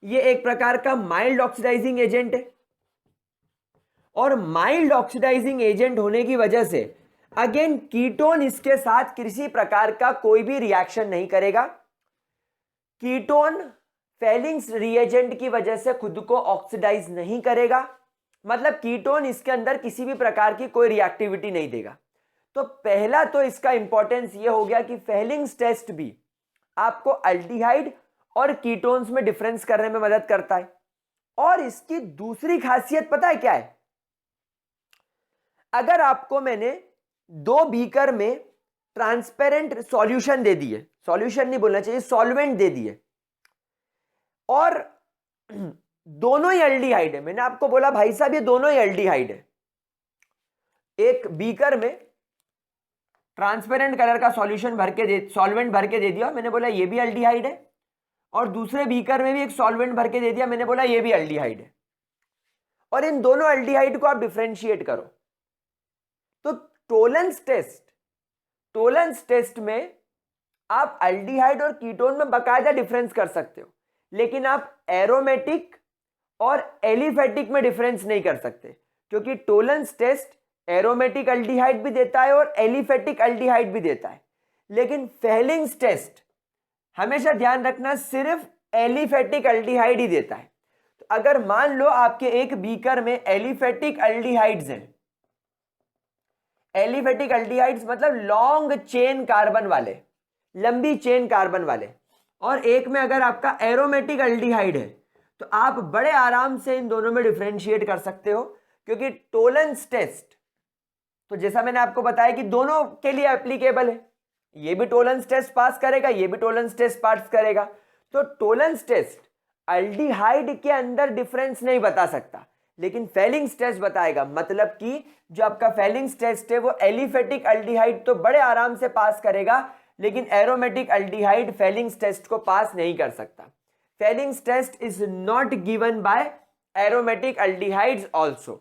ये एक प्रकार का माइल्ड ऑक्सीडाइजिंग एजेंट है, और माइल्ड ऑक्सीडाइजिंग एजेंट होने की वजह से अगेन कीटोन इसके साथ किसी प्रकार का कोई भी रिएक्शन नहीं करेगा। कीटोन फेलिंग्स रिएजेंट की वजह से खुद को ऑक्सीडाइज नहीं करेगा, मतलब कीटोन इसके अंदर किसी भी प्रकार की कोई रिएक्टिविटी नहीं देगा। तो पहला तो इसका इंपॉर्टेंस ये हो गया कि फेलिंग्स टेस्ट भी आपको अल्डिहाइड और कीटोन्स में डिफरेंस करने में मदद करता है। और इसकी दूसरी खासियत पता है क्या है? अगर आपको मैंने दो बीकर में ट्रांसपेरेंट सॉल्यूशन दे दिए, सॉल्यूशन नहीं बोलना चाहिए, सॉल्वेंट दे दिए, और दोनों ही अल्डिहाइड है, मैंने आपको बोला भाई साहब ये दोनों ही अल्डिहाइड है, एक बीकर में ट्रांसपेरेंट कलर का सॉल्यूशन भर के दे, सॉल्वेंट भर के दे दिया, मैंने बोला ये भी अल्डिहाइड है, और दूसरे बीकर में भी एक सॉल्वेंट भर के दे दिया, मैंने बोला ये भी अल्डिहाइड है, और इन दोनों अल्डिहाइड को आप डिफरेंशिएट करो। तो टोलेंस टेस्ट में आप अल्डिहाइड और कीटोन में बकायदा डिफरेंस कर सकते हो, लेकिन आप एरोमेटिक और एलिफेटिक में डिफरेंस नहीं कर सकते, क्योंकि टोलेंस टेस्ट एरोमेटिक अल्डिहाइड भी देता है और एलिफेटिक अल्डिहाइड भी देता है, लेकिन फेलिंग्स टेस्ट हमेशा ध्यान रखना सिर्फ एलिफेटिक अल्डिहाइड ही देता है। तो अगर मान लो आपके एक बीकर में एलिफेटिक अल्डिहाइड्स हैं, एलिफेटिक अल्डिहाइड्स मतलब लॉन्ग चेन कार्बन वाले, लंबी चेन कार्बन वाले, और एक में अगर आपका एरोमेटिक अल्डिहाइड है, तो आप बड़े आराम से इन दोनों में डिफरेंशिएट कर सकते हो, क्योंकि टोलेंस टेस्ट तो जैसा मैंने आपको बताया कि दोनों के लिए एप्लीकेबल है, ये भी टोलेंस टेस्ट पास करेगा, ये भी टोलेंस टेस्ट पास करेगा। तो टोलेंस टेस्ट अल्डिहाइड के अंदर डिफरेंस नहीं बता सकता, लेकिन फेलिंग्स टेस्ट बताएगा, मतलब कि जो आपका फेलिंग्स टेस्ट है वो एलिफेटिक अल्डिहाइड तो बड़े आराम से पास करेगा, लेकिन एरोमेटिक अल्डिहाइड फेलिंग्स टेस्ट को पास नहीं कर सकता। Fehling's test is not given by aromatic aldehydes also.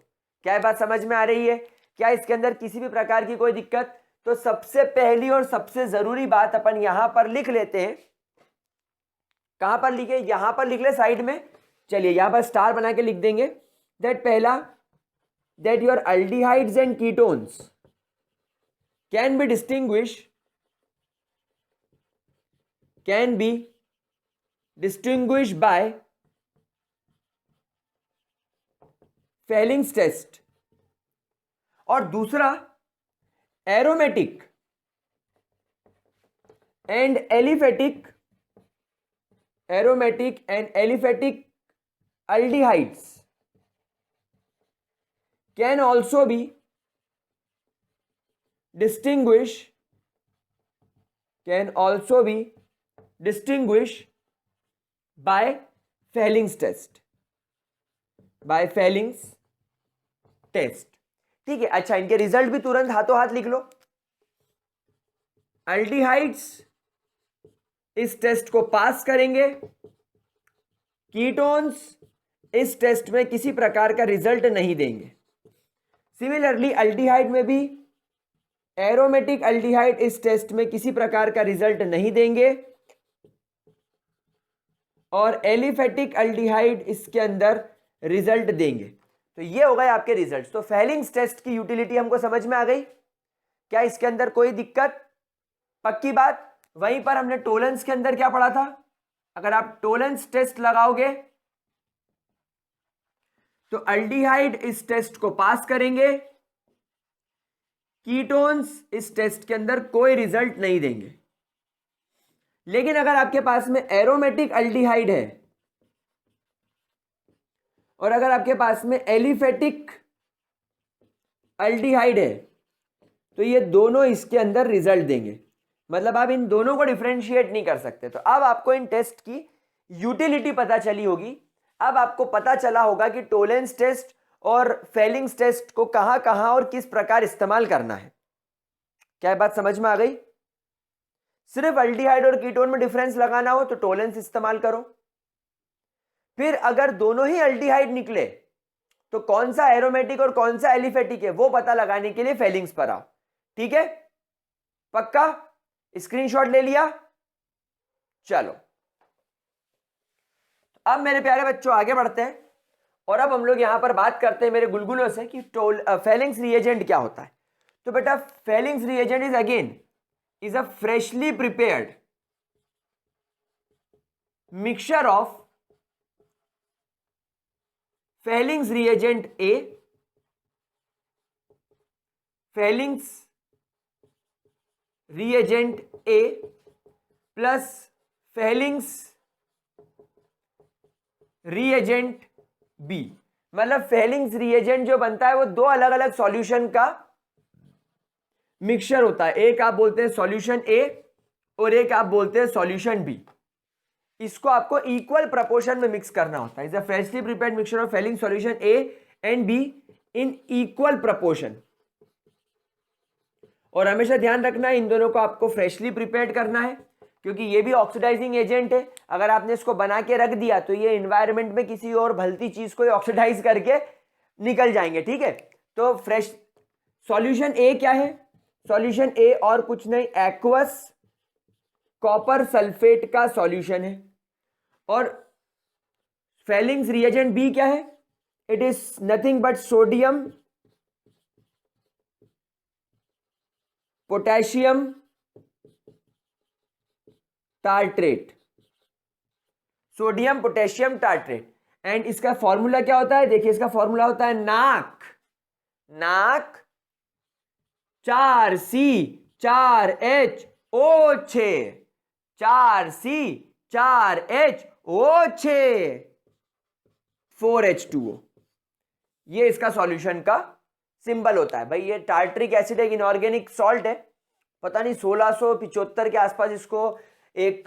क्या बात समझ में आ रही है? क्या इसके अंदर किसी भी प्रकार की कोई दिक्कत? तो सबसे पहली और सबसे जरूरी बात अपन यहां पर लिख लेते हैं। कहां पर लिखे? यहां पर लिख ले साइड में। चलिए यहां पर स्टार बना के लिख देंगे दैट पहला, that your aldehydes and ketones can be distinguished by Fehling's test. और दूसरा, aromatic and aliphatic aldehydes can also be distinguished by Fehling's test. ठीक है। अच्छा, इनके रिजल्ट भी तुरंत हाथों हाथ लिख लो। अल्डिहाइड्स इस टेस्ट को पास करेंगे, कीटोन्स इस टेस्ट में किसी प्रकार का रिजल्ट नहीं देंगे। सिमिलरली अल्डिहाइड में भी एरोमेटिक अल्डिहाइड इस टेस्ट में किसी प्रकार का रिजल्ट नहीं देंगे और एलिफेटिक अल्डिहाइड इसके अंदर रिजल्ट देंगे। तो ये हो गए आपके रिजल्ट्स। तो फेलिंग्स टेस्ट की यूटिलिटी हमको समझ में आ गई। क्या इसके अंदर कोई दिक्कत? पक्की बात। वहीं पर हमने टोलेंस के अंदर क्या पढ़ा था? अगर आप टोलेंस टेस्ट लगाओगे तो अल्डिहाइड इस टेस्ट को पास करेंगे, कीटोन्स इस टेस्ट के अंदर कोई रिजल्ट नहीं देंगे। लेकिन अगर आपके पास में एरोमेटिक अल्डिहाइड है और अगर आपके पास में एलिफेटिक अल्डिहाइड है तो ये दोनों इसके अंदर रिजल्ट देंगे। मतलब आप इन दोनों को डिफरेंशिएट नहीं कर सकते। तो अब आपको इन टेस्ट की यूटिलिटी पता चली होगी। अब आपको पता चला होगा कि टोलेंस टेस्ट और फेलिंग्स टेस्ट को कहां कहां और किस प्रकार इस्तेमाल करना है। क्या ये बात समझ में आ गई? सिर्फ अल्डिहाइड और कीटोन में डिफरेंस लगाना हो तो टोलेंस इस्तेमाल करो। फिर अगर दोनों ही अल्डिहाइड निकले तो कौन सा एरोमेटिक और कौन सा एलिफेटिक है वो पता लगाने के लिए फेलिंग्स पर आओ। ठीक है? पक्का? स्क्रीनशॉट ले लिया? चलो अब मेरे प्यारे बच्चों आगे बढ़ते हैं और अब हम लोग यहां पर बात करते हैं मेरे गुलगुलों से कि फेलिंग्स रिएजेंट क्या होता है। तो बेटा Fehling's reagent is again is a freshly prepared mixture of Fehling's reagent A, Fehling's reagent A plus Fehling's reagent B। मतलब फेलिंग्स reagent जो बनता है वो दो अलग अलग सॉल्यूशन का मिक्सचर होता है। एक आप बोलते हैं सॉल्यूशन ए और एक आप बोलते हैं सॉल्यूशन बी। इसको आपको इक्वल प्रोपोर्शन में मिक्स करना होता है। Is a freshly prepared mixture of Fehling solution A and be in equal proportion. और हमेशा ध्यान रखना है इन दोनों को आपको फ्रेशली प्रिपेयर्ड करना है क्योंकि ये भी ऑक्सीडाइजिंग एजेंट है। अगर आपने इसको बना के रख दिया तो ये एनवायरनमेंट में किसी और भलती चीज को ऑक्सीडाइज करके निकल जाएंगे। ठीक है? तो फ्रेश सॉल्यूशन ए क्या है? सॉल्यूशन ए और कुछ नहीं, एक्वस कॉपर सल्फेट का सॉल्यूशन है। और फेलिंग्स रिएजेंट बी क्या है? It is nothing but sodium potassium tartrate. Sodium potassium tartrate. And इसका फॉर्मूला क्या होता है? देखिए इसका फॉर्मूला होता है नाक 4C 4H O6 4C 4H O6 4H2O। ये इसका सॉल्यूशन का सिंबल होता है। भाई ये टार्ट्रिक एसिड एक इनऑर्गेनिक सॉल्ट है। पता नहीं 1675 के आसपास इसको एक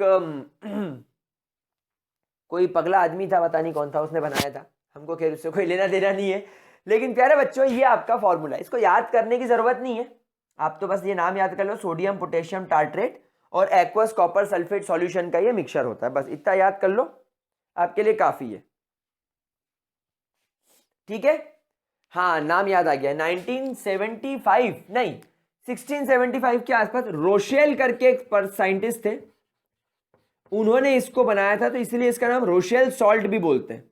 कोई पगला आदमी था, पता नहीं कौन था, उसने बनाया था। हमको खैर उससे कोई लेना देना नहीं है। लेकिन प्यारे बच्चों ये आपका फॉर्मूला है, इसको याद करने की जरूरत नहीं है। आप तो बस ये नाम याद कर लो, सोडियम पोटेशियम टार्ट्रेट और एक्वस कॉपर सल्फेट सॉल्यूशन का ये मिक्सचर होता है। बस इतना याद कर लो, आपके लिए काफी है। ठीक है? हाँ नाम याद आ गया। 1975 नहीं 1675 के आसपास रोशेल करके एक साइंटिस्ट थे, उन्होंने इसको बनाया था, तो इसलिए इसका नाम रोशेल सॉल्ट भी बोलते हैं।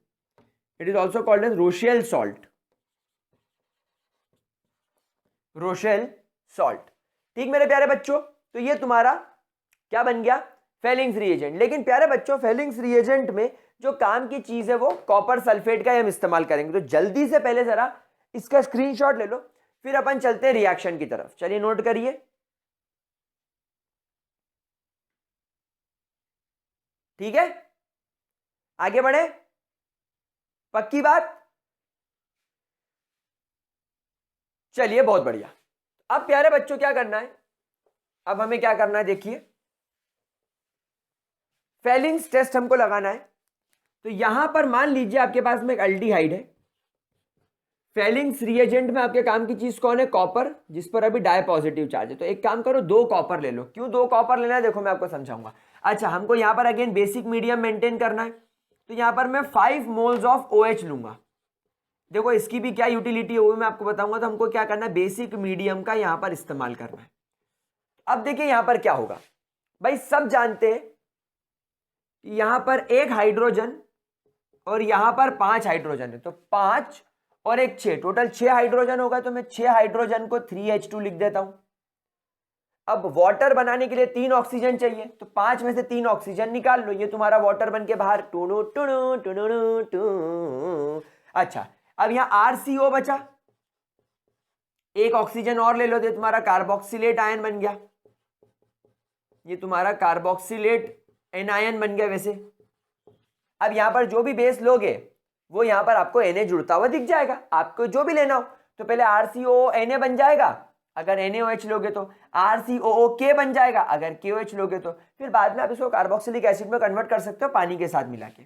It is also called as Rochelle salt, Rochelle salt. ठीक मेरे प्यारे बच्चों, तो ये तुम्हारा क्या बन गया, फेलिंग्स रिएजेंट। लेकिन प्यारे बच्चों फेलिंग्स रिएजेंट में जो काम की चीज है वो कॉपर सल्फेट का हम इस्तेमाल करेंगे। तो जल्दी से पहले जरा इसका स्क्रीनशॉट ले लो, फिर अपन चलते हैं रिएक्शन की तरफ। चलिए नोट करिए। ठीक है, आगे बढ़े, पक्की बात। चलिए बहुत बढ़िया। अब प्यारे बच्चों क्या करना है, अब हमें क्या करना है, देखिए फेलिंग्स टेस्ट हमको लगाना है। तो यहां पर मान लीजिए आपके पास में एक अल्डिहाइड है, फेलिंग्स रिएजेंट में आपके काम की चीज कौन है, कॉपर, जिस पर अभी डाई पॉजिटिव चार्ज है। तो एक काम करो, 2 कॉपर ले लो। क्यों 2 कॉपर लेना है, देखो मैं आपको समझाऊंगा। अच्छा, हमको यहां पर अगेन बेसिक मीडियम मेंटेन करना है, तो यहां पर मैं 5 मोल्स ऑफ OH लूंगा। देखो इसकी भी क्या यूटिलिटी है वो मैं आपको बताऊंगा। तो हमको क्या करना है, बेसिक मीडियम का यहां पर इस्तेमाल करना है। अब देखिए यहां पर क्या होगा, भाई सब जानते हैं कि यहां पर 1 हाइड्रोजन और यहां पर 5 हाइड्रोजन है, तो 5 और 1 6, टोटल 6 हाइड्रोजन होगा। तो मैं 6 हाइड्रोजन को 3H2 लिख देता हूं। अब वाटर बनाने के लिए 3 ऑक्सीजन चाहिए, तो 5 में से 3 ऑक्सीजन निकाल लो, ये तुम्हारा वाटर बन के बाहर टूनू टूनू टूनू टू। अच्छा, अब यहां RCO बचा, 1 ऑक्सीजन और ले लो, तो तुम्हारा कार्बोक्सिलेट आयन बन गया, ये तुम्हारा कार्बोक्सिलेट एनायन बन गया वैसे। अब यहां पर जो भी बेस लोगे वो यहां पर आपको Na जुड़ता हुआ दिख जाएगा। आपको जो भी लेना हो तो पहले RCOO Na बन जाएगा, अगर NaOH लोगे तो RCOOK बन जाएगा, अगर KOH लोगे तो फिर बाद में आप इसको कार्बोक्सिलिक एसिड में कन्वर्ट कर सकते हो पानी के साथ मिला के।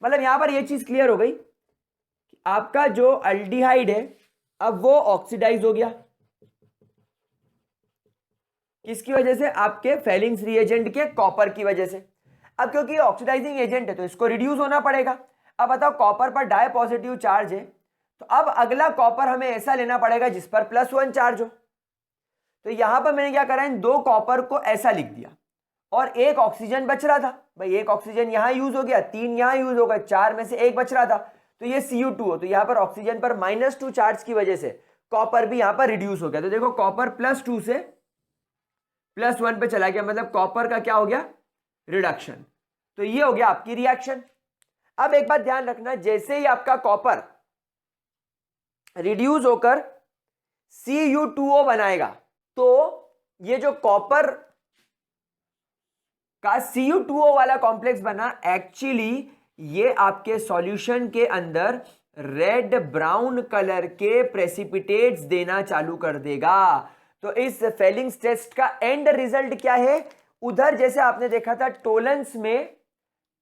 मतलब यहां पर ये चीज क्लियर हो गई कि आपका जो अल्डिहाइड है अब वो ऑक्सीडाइज हो गया, किसकी वजह से, आपके फेलिंग्स रिएजेंट के कॉपर की वजह से। अब क्योंकि ऑक्सीडाइजिंग एजेंट है तो इसको रिड्यूस होना पड़ेगा। अब बताओ कॉपर पर डाई पॉजिटिव चार्ज है, तो अब अगला कॉपर हमें ऐसा लेना पड़ेगा जिस पर +1 चार्ज हो। तो यहां पर मैंने क्या करा, इन 2 कॉपर को ऐसा लिख दिया और 1 ऑक्सीजन बच रहा था, भाई 1 ऑक्सीजन यहां यूज हो गया, 3 यहां यूज हो गया, 4 में से 1 बच रहा था, तो ये Cu2 हो। तो यहां पर ऑक्सीजन पर -2 चार्ज की वजह से कॉपर भी यहां पर रिड्यूस हो गया। तो देखो कॉपर +2 से +1 पे चला गया, मतलब कॉपर का क्या हो गया, रिडक्शन। तो ये हो गया आपकी रिएक्शन। अब एक बात ध्यान रखना, जैसे ही आपका कॉपर रिड्यूस होकर Cu2O बनाएगा, तो ये जो कॉपर का Cu2O वाला कॉम्प्लेक्स बना, एक्चुअली ये आपके सॉल्यूशन के अंदर रेड ब्राउन कलर के प्रेसिपिटेट्स देना चालू कर देगा। तो इस फेलिंग्स टेस्ट का एंड रिजल्ट क्या है, उधर जैसे आपने देखा था टोलेंस में,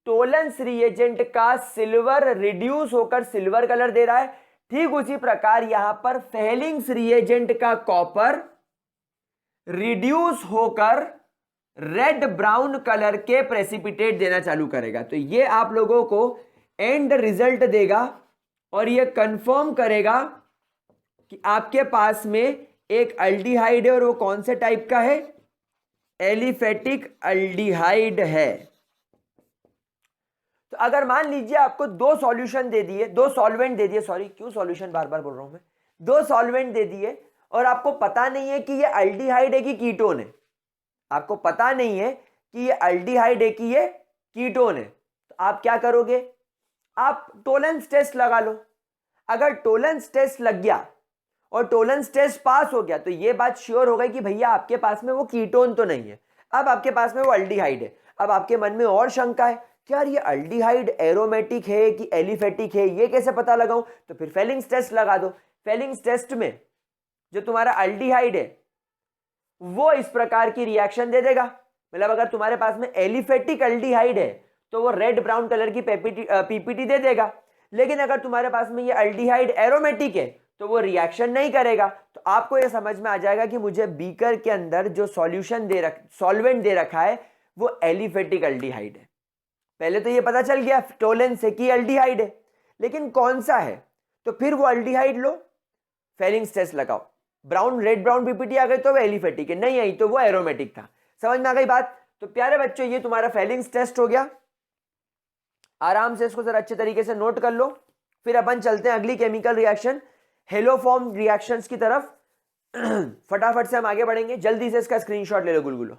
टोलेंस रिएजेंट का सिल्वर रिड्यूस होकर सिल्वर कलर दे रहा है, ठीक उसी प्रकार यहां पर फेलिंग्स रिएजेंट का कॉपर रिड्यूस होकर रेड ब्राउन कलर के प्रेसिपिटेट देना चालू करेगा। तो ये आप लोगों को एंड रिजल्ट देगा और ये कंफर्म करेगा कि आपके पास में एक अल्डिहाइड है, और वो कौन से टाइप का है, एलिफेटिक अल्डिहाइड है। तो अगर मान लीजिए आपको 2 सॉल्यूशन दे दिए, 2 सॉल्वेंट दे दिए, सॉरी क्यों सॉल्यूशन बार बार बोल रहा हूं मैं, 2 सॉल्वेंट दे दिए और आपको पता नहीं है कि ये अल्डिहाइड है कि कीटोन है, आपको पता नहीं है कि ये अल्डिहाइड है कि ये कीटोन है, तो आप क्या करोगे, आप टोलेंस टेस्ट लगा लो। अगर टोलेंस टेस्ट लग गया और टोलेंस टेस्ट पास हो गया, तो ये बात श्योर हो गई कि भैया आपके पास में वो कीटोन तो नहीं है, अब आपके पास में वो अल्डिहाइड है। अब आपके मन में और शंका है कि यार ये अल्डिहाइड एरोमेटिक है कि एलिफेटिक है, ये कैसे पता लगाऊं, तो फिर फेलिंग्स टेस्ट लगा दो। फेलिंग्स टेस्ट में जो तुम्हारा अल्डिहाइड है वो इस प्रकार की रिएक्शन दे देगा, मतलब अगर तुम्हारे पास में एलिफेटिक अल्डिहाइड है तो वो रेड ब्राउन कलर की पीपीटी दे देगा, लेकिन अगर तुम्हारे पास में ये अल्डिहाइड एरोमेटिक है तो वो रिएक्शन नहीं करेगा। तो आपको ये समझ में आ जाएगा कि मुझे बीकर के अंदर जो सॉल्वेंट दे रखा है वो एलिफेटिक अल्डिहाइड है। पहले तो ये पता चल गया टोलेंस से कि अल्डिहाइड है, लेकिन कौन सा है, तो फिर वो अल्डिहाइड लो, फेलिंग्स टेस्ट लगाओ। ब्राउन रेड ब्राउन पीपीटी आ गई तो वो एलिफेटिक है, नहीं आई तो वो एरोमेटिक था। समझ में आ गई बात? तो प्यारे बच्चों ये तुम्हारा फेलिंग्स टेस्ट हो गया, आराम से इसको जरा अच्छे तरीके से नोट कर लो। फिर अपन चलते हैं अगली केमिकल रिएक्शन हेलोफॉर्म रिएक्शंस की तरफ। फटाफट से हम आगे बढ़ेंगे, जल्दी से इसका स्क्रीनशॉट ले लो गुलगुलो।